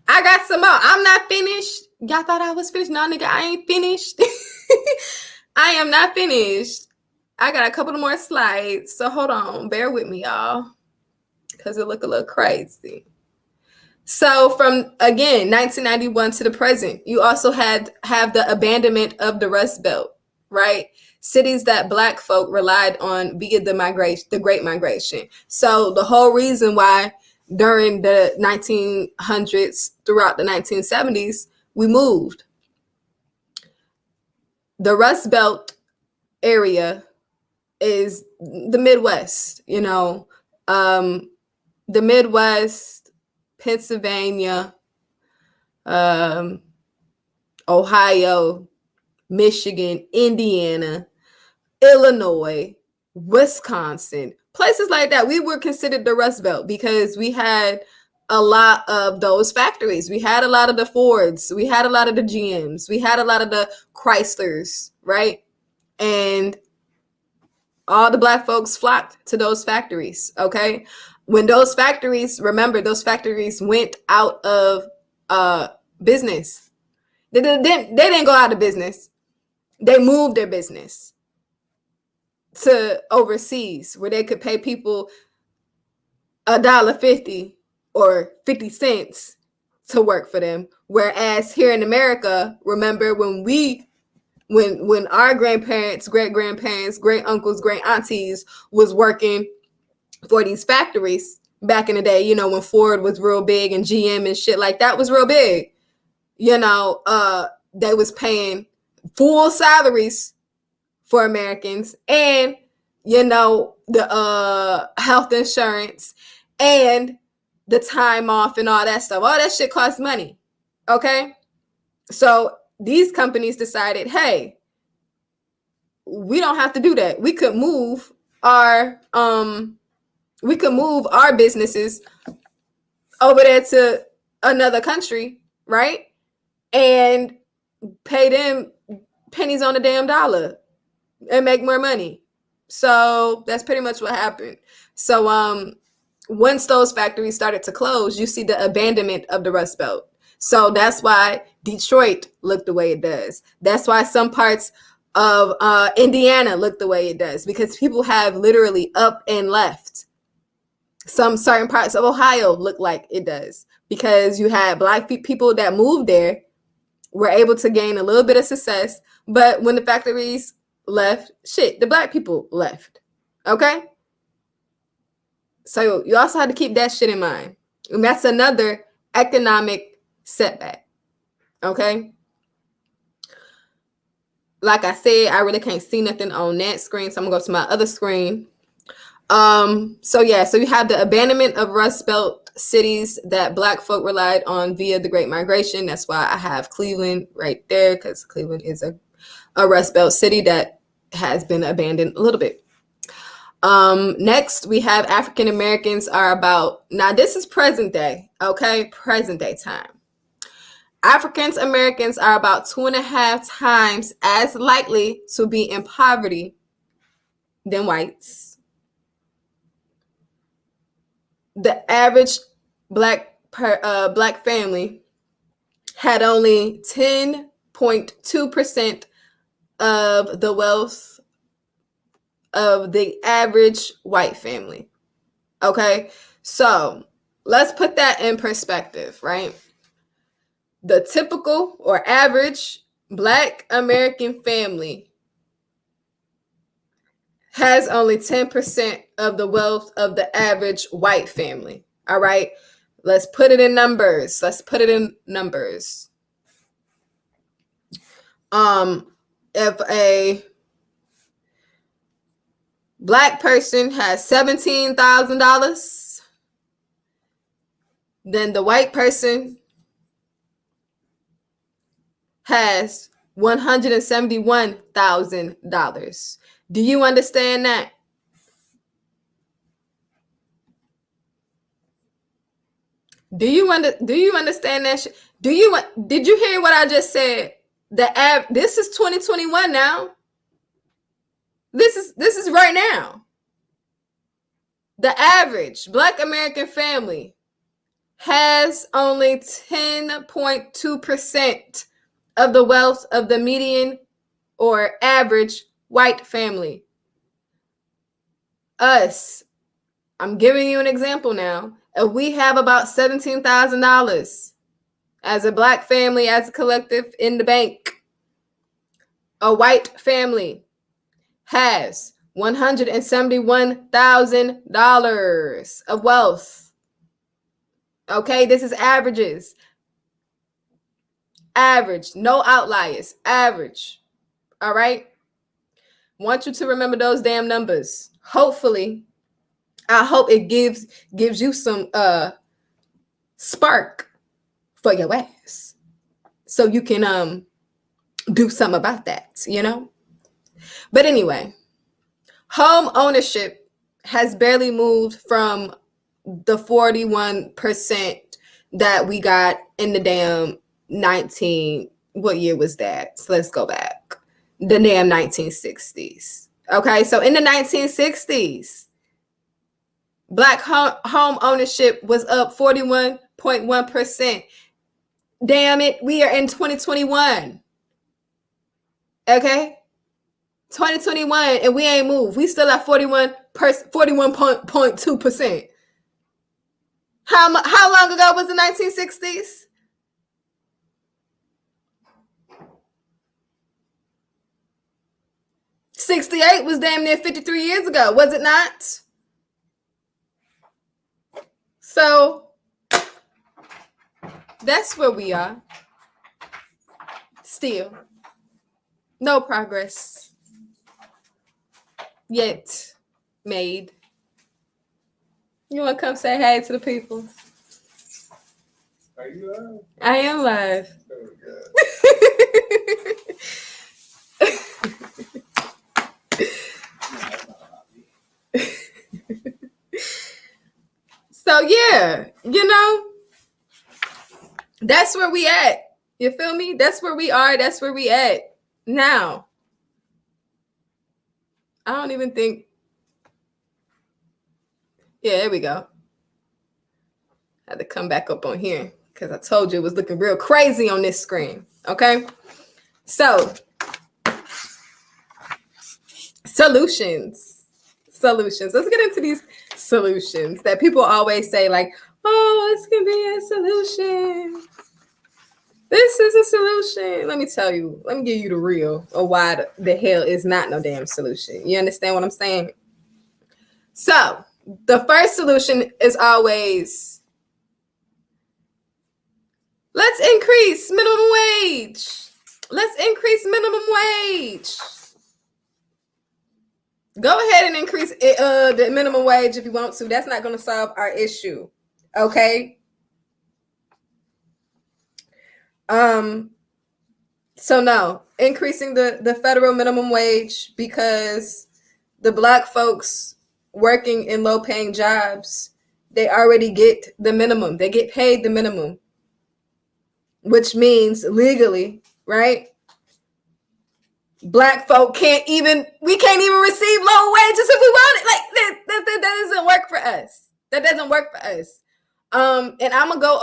I got some more. I'm not finished. Y'all thought I was finished? No, nigga, I ain't finished. I am not finished. I got a couple of more slides. So hold on. Bear with me, y'all. Because it look a little crazy. So from, again, 1991 to the present, you also have the abandonment of the Rust Belt, right? Cities that Black folk relied on via the Great Migration. So the whole reason why during the 1900s, throughout the 1970s, we moved. The Rust Belt area is the Midwest, the Midwest, Pennsylvania, Ohio, Michigan, Indiana, Illinois, Wisconsin, places like that. We were considered the Rust Belt because we had a lot of those factories. We had a lot of the Fords. We had a lot of the GMs. We had a lot of the Chryslers, right? And all the Black folks flocked to those factories, okay? When those factories, remember, those factories went out of business. They didn't go out of business. They moved their business to overseas where they could pay people $1.50 or 50 cents to work for them. Whereas here in America, remember when our grandparents, great grandparents, great uncles, great aunties was working for these factories back in the day, when Ford was real big and GM and shit like that was real big, they was paying full salaries for Americans and, the health insurance and the time off and all that stuff. All that shit costs money. Okay? So these companies decided, hey, we don't have to do that. We could move our businesses over there to another country, right? And pay them pennies on the damn dollar and make more money. So that's pretty much what happened. So once those factories started to close, you see the abandonment of the Rust Belt. So that's why Detroit looked the way it does. That's why some parts of Indiana look the way it does, because people have literally up and left. Some certain parts of Ohio look like it does because you had Black people that moved there, were able to gain a little bit of success. But when the factories left, the Black people left. Okay? So you also had to keep that shit in mind. And that's another economic setback. Okay? Like I said, I really can't see nothing on that screen, so I'm gonna go to my other screen. So you have the abandonment of Rust Belt cities that Black folk relied on via the Great Migration. That's why I have Cleveland right there, because Cleveland is a Rust Belt city that has been abandoned a little bit. Next, we have African Americans are about, now this is present day, okay? Present day time. African Americans are about 2.5 times as likely to be in poverty than whites. The average Black family had only 10.2% of the wealth of the average white family. Okay, so let's put that in perspective, right? The typical or average Black American family has only 10% of the wealth of the average white family. All right, let's put it in numbers. If a Black person has $17,000, then the white person has $171,000. Do you understand that? Do you understand that? Did you hear what I just said? This is 2021 now. This is right now. The average Black American family has only 10.2% of the wealth of the median or average white family. Us, I'm giving you an example now. If we have about $17,000 as a Black family, as a collective in the bank, a white family has $171,000 of wealth. Okay, this is averages. Average, no outliers, average. All right? Want you to remember those damn numbers. Hopefully, I hope it gives you some spark for your ass, so you can do something about that, you know? But anyway, home ownership has barely moved from the 41% that we got in the damn what year was that? So let's go back. The damn 1960s. Okay, so in the 1960s, Black home ownership was up 41.1%. Damn it, we are in 2021. Okay? 2021, and we ain't moved. We still at 41.2%. How long ago was the 1960s? '68 was damn near 53 years ago, was it not? So that's where we are. Still, no progress yet made. You want to come say hey to the people? Are you live? I am live. Oh, So yeah, that's where we at. You feel me? That's where we are. That's where we at now. I don't even think. Yeah, there we go. Had to come back up on here because I told you it was looking real crazy on this screen. Okay, so solutions. Let's get into these solutions that people always say, like, oh, this can be a solution. This is a solution. Let me tell you. Let me give you the real of why the hell is not no damn solution. You understand what I'm saying? So the first solution is always, let's increase minimum wage. Let's increase minimum wage. Go ahead and increase the minimum wage if you want to. That's not going to solve our issue. Okay? So no, increasing the federal minimum wage, because the Black folks working in low-paying jobs, they already get the minimum. They get paid the minimum, which means legally, right? Black folk can't even receive low wages if we want it. Like that doesn't work for us. That doesn't work for us. And I'm gonna go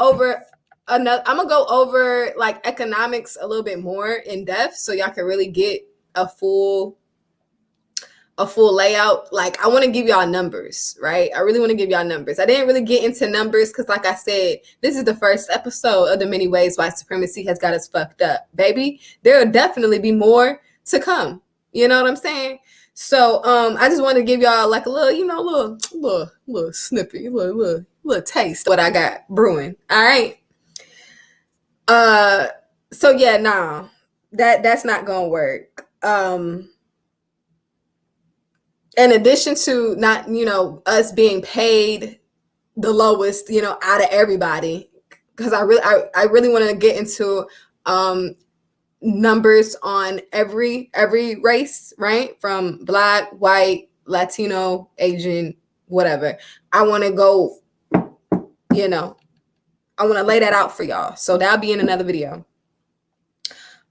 over like economics a little bit more in depth, so y'all can really get a full layout. Like, I want to give y'all numbers, right? I really want to give y'all numbers. I didn't really get into numbers because, like I said, this is the first episode of the many ways why supremacy has got us fucked up, baby. There will definitely be more to come. You know what I'm saying? So I just want to give y'all like a little, you know, little snippet, little taste of what I got brewing. All right. So yeah, nah, that's not gonna work. In addition to not, you know, us being paid the lowest, you know, out of everybody, because I really want to get into numbers on every race, right? From Black, white, Latino, Asian, whatever. I want to go, you know, I want to lay that out for y'all. So that'll be in another video.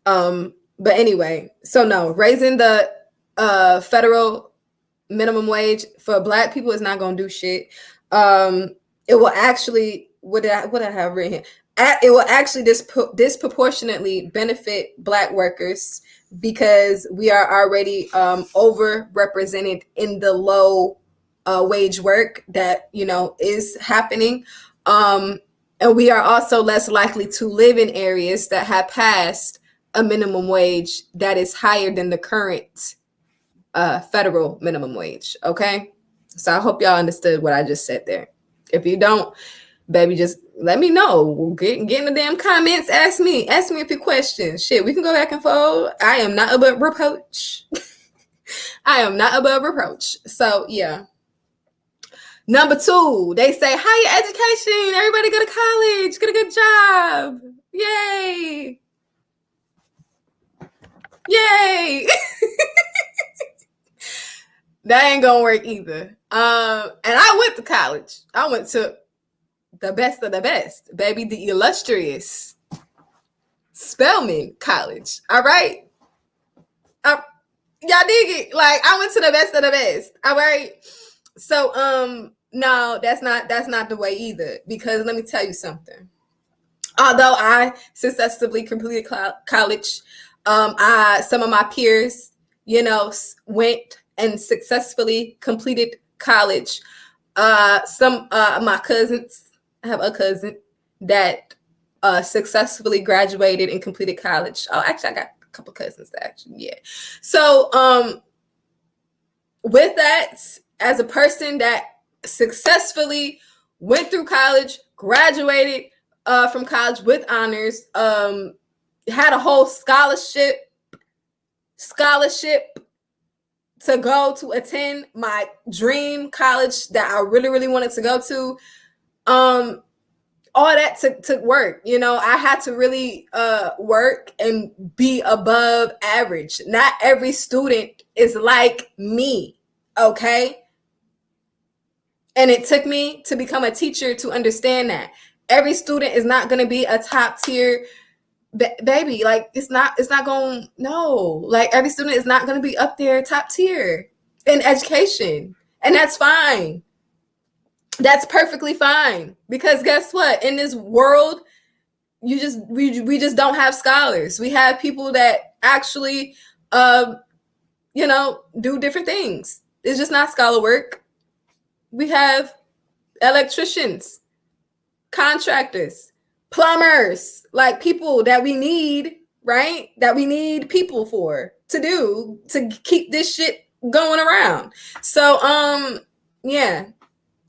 But anyway, so no, raising the federal minimum wage for Black people is not gonna do shit. It will actually, what I have written here? It will actually disproportionately benefit Black workers because we are already overrepresented in the low wage work that, you know, is happening. And we are also less likely to live in areas that have passed a minimum wage that is higher than the current federal minimum wage. Okay, so I hope y'all understood what I just said there. If you don't, baby, just let me know. Get in the damn comments. Ask me a few questions. Shit, we can go back and forth. I am not above reproach. I am not above reproach. So yeah. Number 2, they say higher education. Everybody go to college. Get a good job. Yay. Yay. That ain't gonna work either. And I went to college. I went to the best of the best, baby, the illustrious Spelman College. All right, y'all dig it? Like, I went to the best of the best. All right. So no, that's not the way either. Because let me tell you something. Although I successfully completed college, some of my peers, you know, went and successfully completed college. Some my cousins, I have a cousin that successfully graduated and completed college. Oh, actually, I got a couple cousins that actually, yeah. So with that, as a person that successfully went through college, graduated from college with honors, had a whole scholarship to go to attend my dream college that I really, really wanted to go to. All that took work. You know, I had to really work and be above average. Not every student is like me, okay? And it took me to become a teacher to understand that. Every student is not going to be a top tier baby. Like, it's not going, no. Like, every student is not going to be up there top tier in education. And that's fine. That's perfectly fine. Because guess what? In this world, we just don't have scholars. We have people that actually, you know, do different things. It's just not scholar work. We have electricians, contractors, plumbers, like people that we need, right? That we need people for to keep this shit going around. So yeah,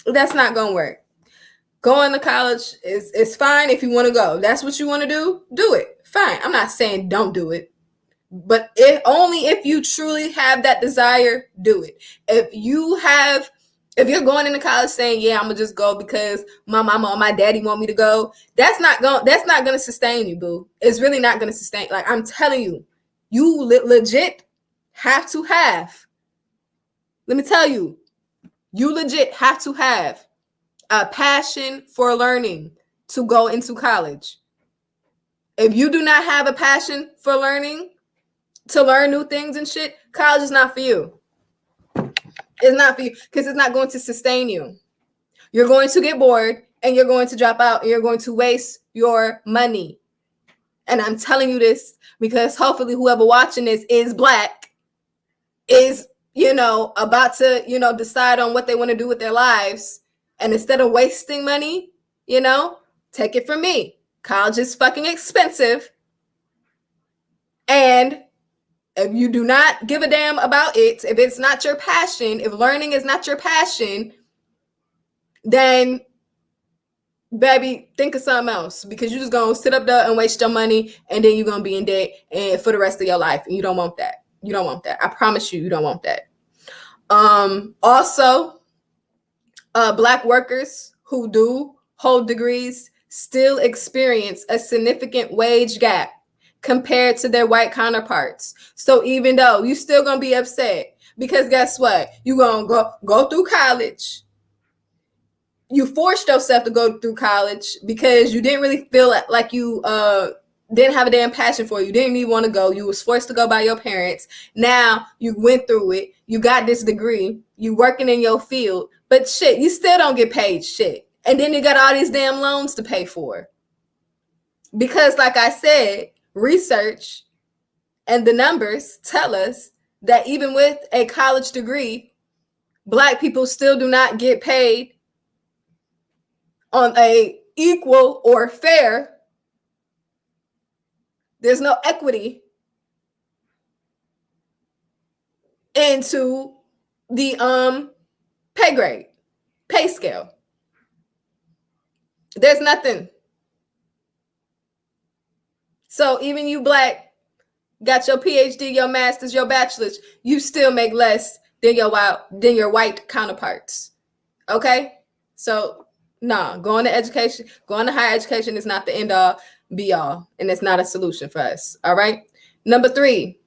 that's not gonna work. Going to college is fine if you want to go. That's what you want to do it. Fine. I'm not saying don't do it. But if you truly have that desire, do it. If you're going into college saying, yeah, I'm gonna just go because my mama or my daddy want me to go, that's not gonna sustain you, boo. It's really not gonna sustain. Like, I'm telling you, you legit have to have. Let me tell you, you legit have to have a passion for learning to go into college. If you do not have a passion for learning, to learn new things and shit, college is not for you. It's not for you because it's not going to sustain you. You're going to get bored and you're going to drop out and you're going to waste your money. And I'm telling you this because hopefully whoever watching this is Black is, about to, decide on what they want to do with their lives. And instead of wasting money, take it from me. College is fucking expensive. And if you do not give a damn about it, if it's not your passion, if learning is not your passion, then baby, think of something else, because you're just gonna sit up there and waste your money, and then you're gonna be in debt and for the rest of your life. And you don't want that. You don't want that. I promise you, you don't want that. Also, Black workers who do hold degrees still experience a significant wage gap compared to their white counterparts. So even though you still gonna be upset, because guess what? You gonna go through college. You forced yourself to go through college because you didn't really feel like you didn't have a damn passion for it. You didn't even want to go. You was forced to go by your parents. Now you went through it. You got this degree. You working in your field. But shit, you still don't get paid shit. And then you got all these damn loans to pay for. Because like I said, research and the numbers tell us that even with a college degree, Black people still do not get paid on a equal or fair. There's no equity into the pay scale. There's nothing. So even you Black, got your PhD, your master's, your bachelor's, you still make less than your white counterparts. Okay? So nah, going to education, going to higher education is not the end all be all, and it's not a solution for us. All right. Number 3.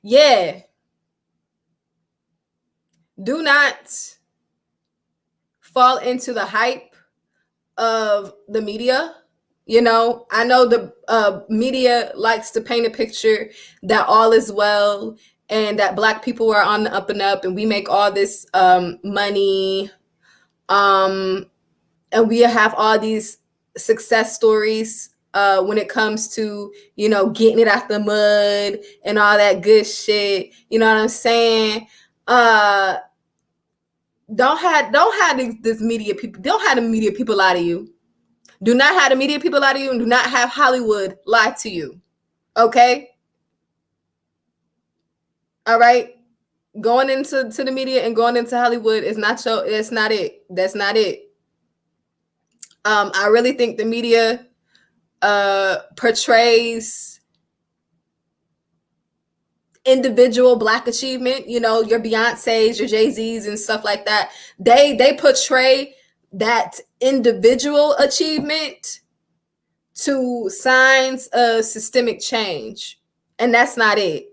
Yeah. Do not fall into the hype of the media. I know the media likes to paint a picture that all is well and that Black people are on the up and up and we make all this money. And we have all these success stories when it comes to, getting it out the mud and all that good shit. You know what I'm saying? Don't have this media people. Don't have the media people lie to you. Do not have the media people lie to you, and do not have Hollywood lie to you. Okay? All right? Going into the media and going into Hollywood is not so. It's not it. That's not it. I really think the media portrays individual Black achievement. Your Beyonces, your Jay-Z's, and stuff like that. They portray that individual achievement to signs of systemic change, and that's not it.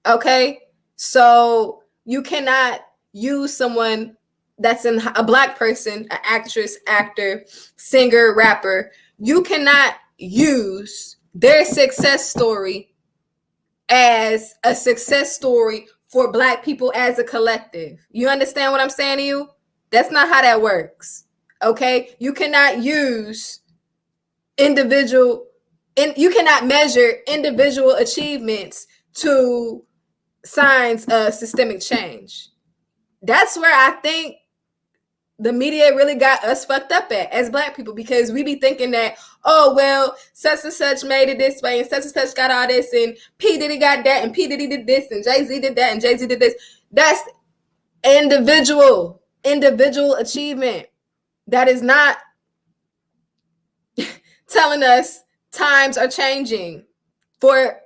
Okay, so you cannot use someone that's a Black person, an actress, actor, singer, rapper. You cannot use their success story as a success story for Black people as a collective. You understand what I'm saying to you? That's not how that works. Okay, you cannot use you cannot measure individual achievements to signs of systemic change. That's where I think the media really got us fucked up at as Black people, because we be thinking that, oh, well, such and such made it this way and such got all this, and P. Diddy got that, and P. Diddy did this, and Jay-Z did that, and Jay-Z did this. That's individual achievement. That is not telling us times are changing for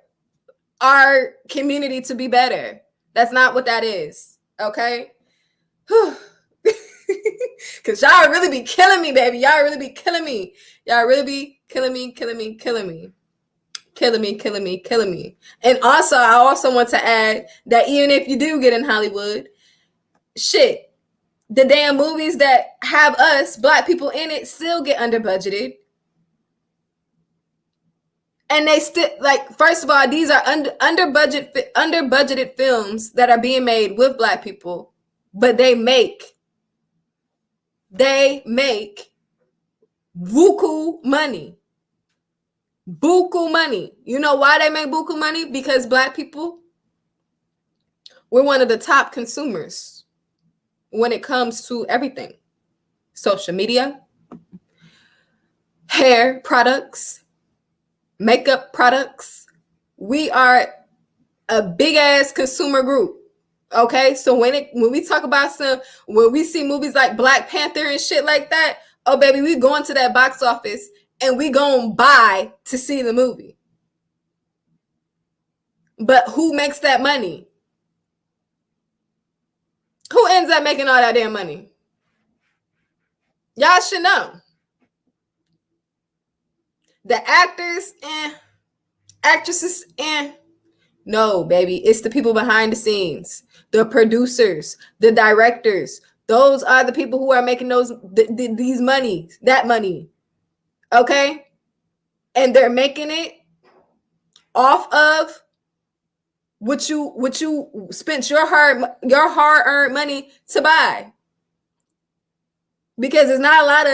our community to be better. That's not what that is. Okay? Because y'all really be killing me, baby. Y'all really be killing me. Y'all really be killing me. And also, I also want to add that even if you do get in Hollywood, shit, the damn movies that have us, Black people in it, still get under budgeted. And they still, like, first of all, these are under budgeted films that are being made with Black people, but they make buku money. Buku money. You know why they make buku money? Because Black people, we're one of the top consumers when it comes to everything. Social media, hair products, makeup products. We are a big ass consumer group. Okay, so when we talk about when we see movies like Black Panther and shit like that, oh baby, we going to that box office and we gonna buy to see the movie. But who makes that money? Who ends up making all that damn money? Y'all should know. The actors, actresses, no, baby, it's the people behind the scenes, the producers, the directors. Those are the people who are making these money, that money. Okay, and they're making it off of what you spent your hard earned money to buy. Because there's not a lot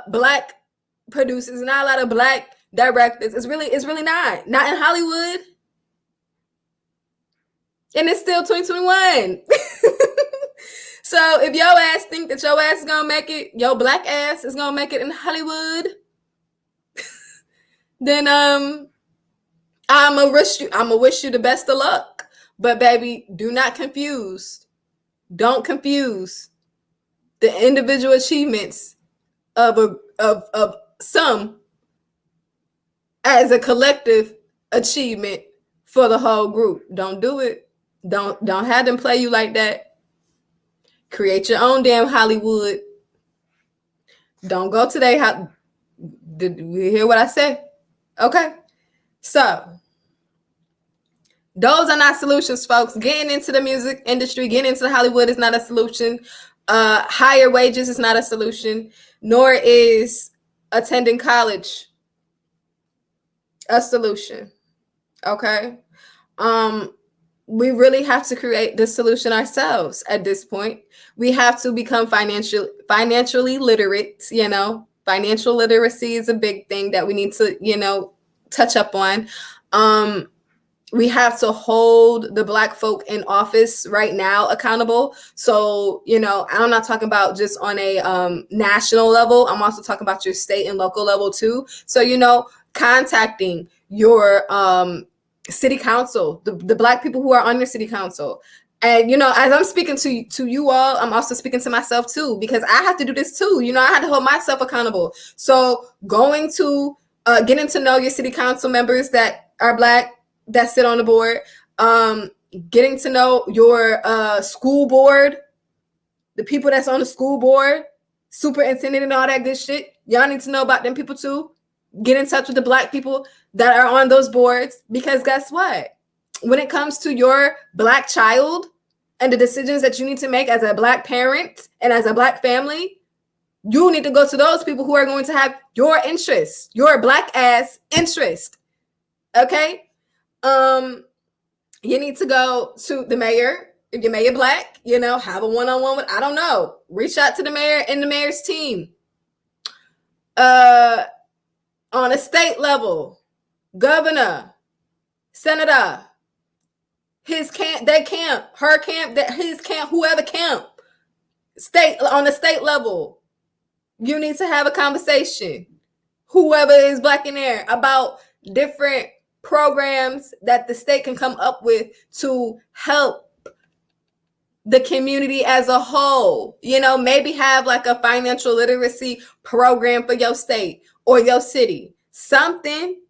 of Black producers, not a lot of Black directors. It's really not in Hollywood. And it's still 2021. So if your ass think that your ass is gonna make it, your Black ass is gonna make it in Hollywood, then I'ma wish you the best of luck. But baby, do not confuse. Don't confuse the individual achievements of some as a collective achievement for the whole group. Don't do it. Don't have them play you like that. Create your own damn Hollywood. Don't go to their house. Did we hear what I said? Okay. So those are not solutions, folks. Getting into the music industry, getting into Hollywood is not a solution. Higher wages is not a solution, nor is attending college a solution. Okay. We really have to create the solution ourselves at this point. We have to become financially literate. Financial literacy is a big thing that we need to, touch up on. We have to hold the Black folk in office right now accountable. So, I'm not talking about just on a national level. I'm also talking about your state and local level too. So, contacting your city council, the Black people who are on your city council. And, as I'm speaking to you all, I'm also speaking to myself too, because I have to do this too. I have to hold myself accountable. So going to getting to know your city council members that are Black, that sit on the board, getting to know your school board, the people that's on the school board, superintendent and all that good shit. Y'all need to know about them people too. Get in touch with the Black people that are on those boards, because guess what? When it comes to your Black child and the decisions that you need to make as a Black parent and as a Black family, you need to go to those people who are going to have your interest, your Black ass interest. Okay? You need to go to the mayor. If your mayor Black, have a one-on-one with, I don't know, reach out to the mayor and the mayor's team. On a state level, governor, senator, his camp, their camp, her camp, his camp, whoever camp, on the state level, you need to have a conversation, whoever is Black in there, about different programs that the state can come up with to help the community as a whole. Maybe have like a financial literacy program for your state or your city. Something.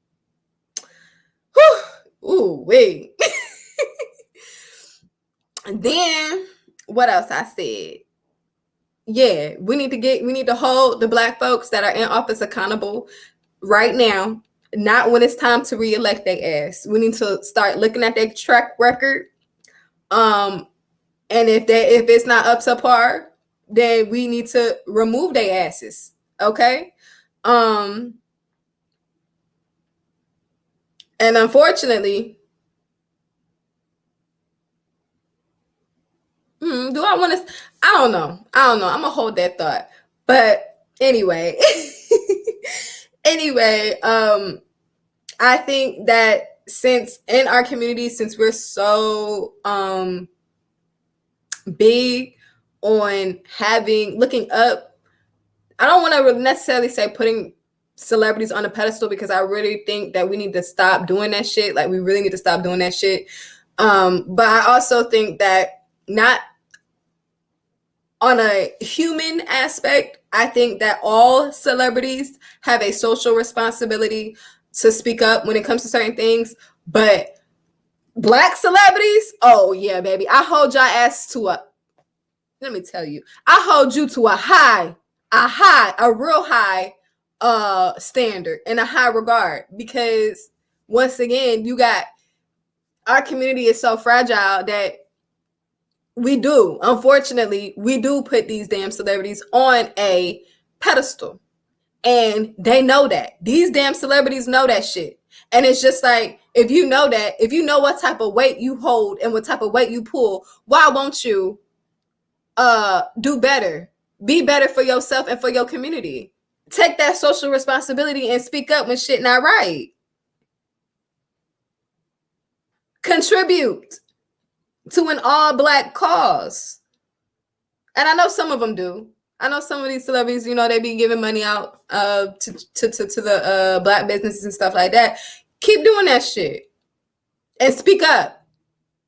Ooh, wait. Then what else I said? Yeah, we need to hold the Black folks that are in office accountable right now, not when it's time to reelect their ass. We need to start looking at their track record. And if it's not up to par, then we need to remove their asses. Okay. And unfortunately, do I want to? I don't know. I'm gonna hold that thought. But anyway, Anyway, I think that since in our community, since we're so big on looking up, I don't want to necessarily say putting celebrities on a pedestal, because I really think that we need to stop doing that shit. Like, we really need to stop doing that shit. But I also think that, not on a human aspect, I think that all celebrities have a social responsibility to speak up when it comes to certain things. But Black celebrities, oh yeah, baby, I hold your ass to a, let me tell you, I hold you to a real high standard and a high regard, because once again, you got, our community is so fragile that unfortunately, we do put these damn celebrities on a pedestal. And they know that. These damn celebrities know that shit. And it's just like, if you know that, if you know what type of weight you hold and what type of weight you pull, why won't you do better? Be better for yourself and for your community. Take that social responsibility and speak up when shit not right. Contribute to an all-Black cause. And I know some of them do. I know some of these celebrities, they be giving money out to the Black businesses and stuff like that. Keep doing that shit. And speak up.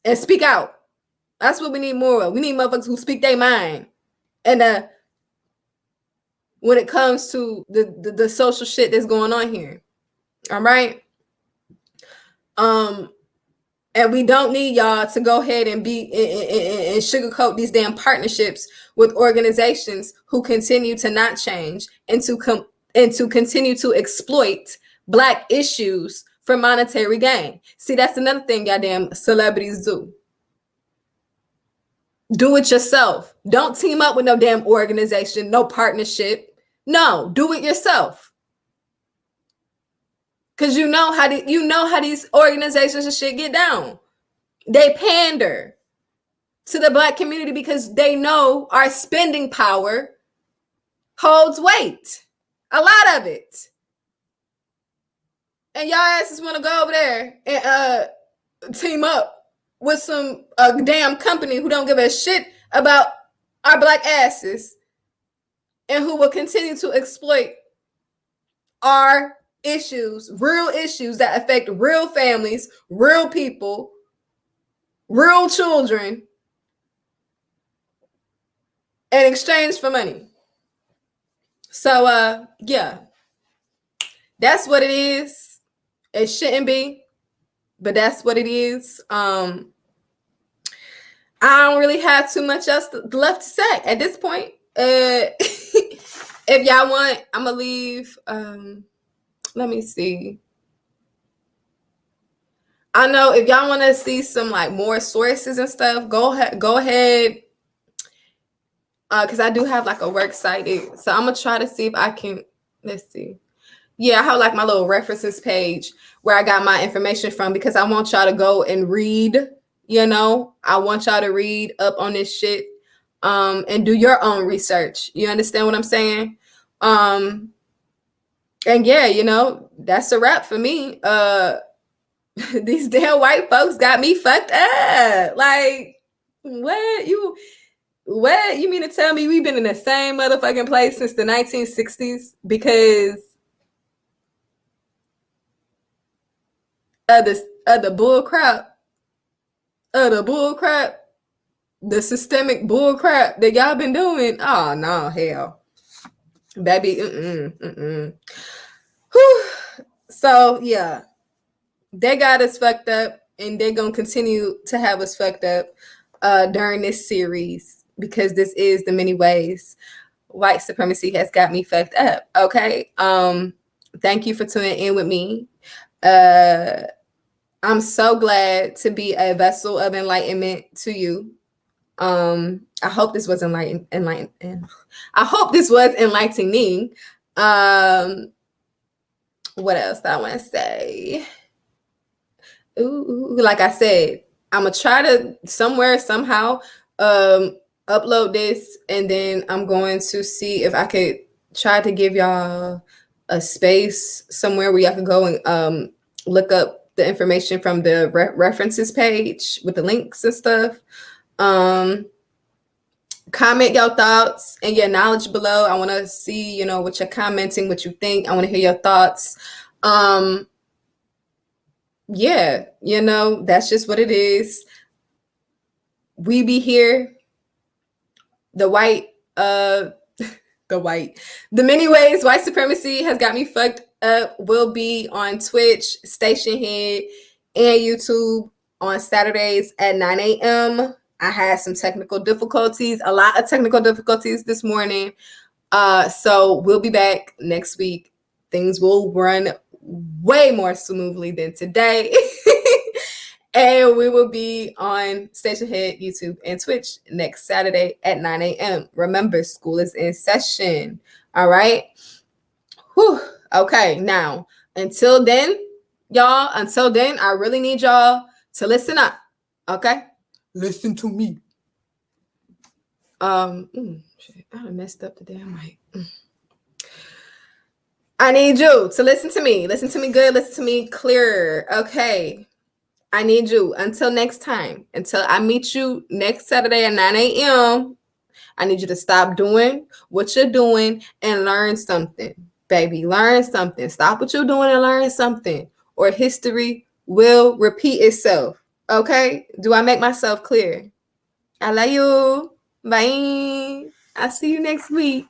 And speak out. That's what we need more of. We need motherfuckers who speak their mind. And when it comes to the social shit that's going on here. All right? And we don't need y'all to go ahead and and sugarcoat these damn partnerships with organizations who continue to not change and to continue to exploit Black issues for monetary gain. See, that's another thing goddamn celebrities do. Do it yourself. Don't team up with no damn organization, no partnership. No, do it yourself. Because you know how these organizations and shit get down. They pander to the Black community because they know our spending power holds weight. A lot of it. And y'all asses want to go over there and team up with some damn company who don't give a shit about our Black asses and who will continue to exploit our issues, real issues that affect real families, real people, real children, in exchange for money. So yeah, that's what it is. It shouldn't be, but that's what it is. I don't really have too much else left to say at this point. If y'all want, I'm gonna leave. Let me see. I know if y'all want to see some like more sources and stuff, go ahead. Because I do have like a works cited, so I'm gonna try to see if I can. Let's see. Yeah, I have like my little references page where I got my information from, because I want y'all to go and read. I want y'all to read up on this shit, and do your own research. You understand what I'm saying? And yeah, that's a wrap for me. These damn white folks got me fucked up. Like, what you mean to tell me we've been in the same motherfucking place since the 1960s because of the bull crap, the systemic bull crap that y'all been doing? Oh no, hell, baby, Whew. So yeah, they got us fucked up, and they're gonna continue to have us fucked up during this series, because this is the many ways white supremacy has got me fucked up. Okay. Thank you for tuning in with me. I'm so glad to be a vessel of enlightenment to you. I hope this was I hope this was enlightening. What else I want to say? Ooh, like I said, I'm gonna try to somehow upload this, and then I'm going to see if I could try to give y'all a space somewhere where y'all can go and look up the information from the references page with the links and stuff. Comment your thoughts and your knowledge below. I want to see, you know, what you're commenting, what you think. I want to hear your thoughts. Yeah, you know, that's just what it is. We be here. The many ways white supremacy has got me fucked up will be on Twitch, Station Head, and YouTube on Saturdays at 9 a.m. I had some technical difficulties, a lot of technical difficulties this morning. So we'll be back next week. Things will run way more smoothly than today. And we will be on Station Head, YouTube, and Twitch next Saturday at 9 a.m. Remember, school is in session. All right. Whew. Okay. Now, until then, I really need y'all to listen up. Okay. Listen to me. Shit, I done messed up the damn mic. I need you to listen to me. Listen to me good. Listen to me clear. Okay. I need you until next time, until I meet you next Saturday at 9 a.m. I need you to stop doing what you're doing and learn something, baby. Learn something. Stop what you're doing and learn something, or history will repeat itself. Okay? Do I make myself clear? I love you. Bye. I'll see you next week.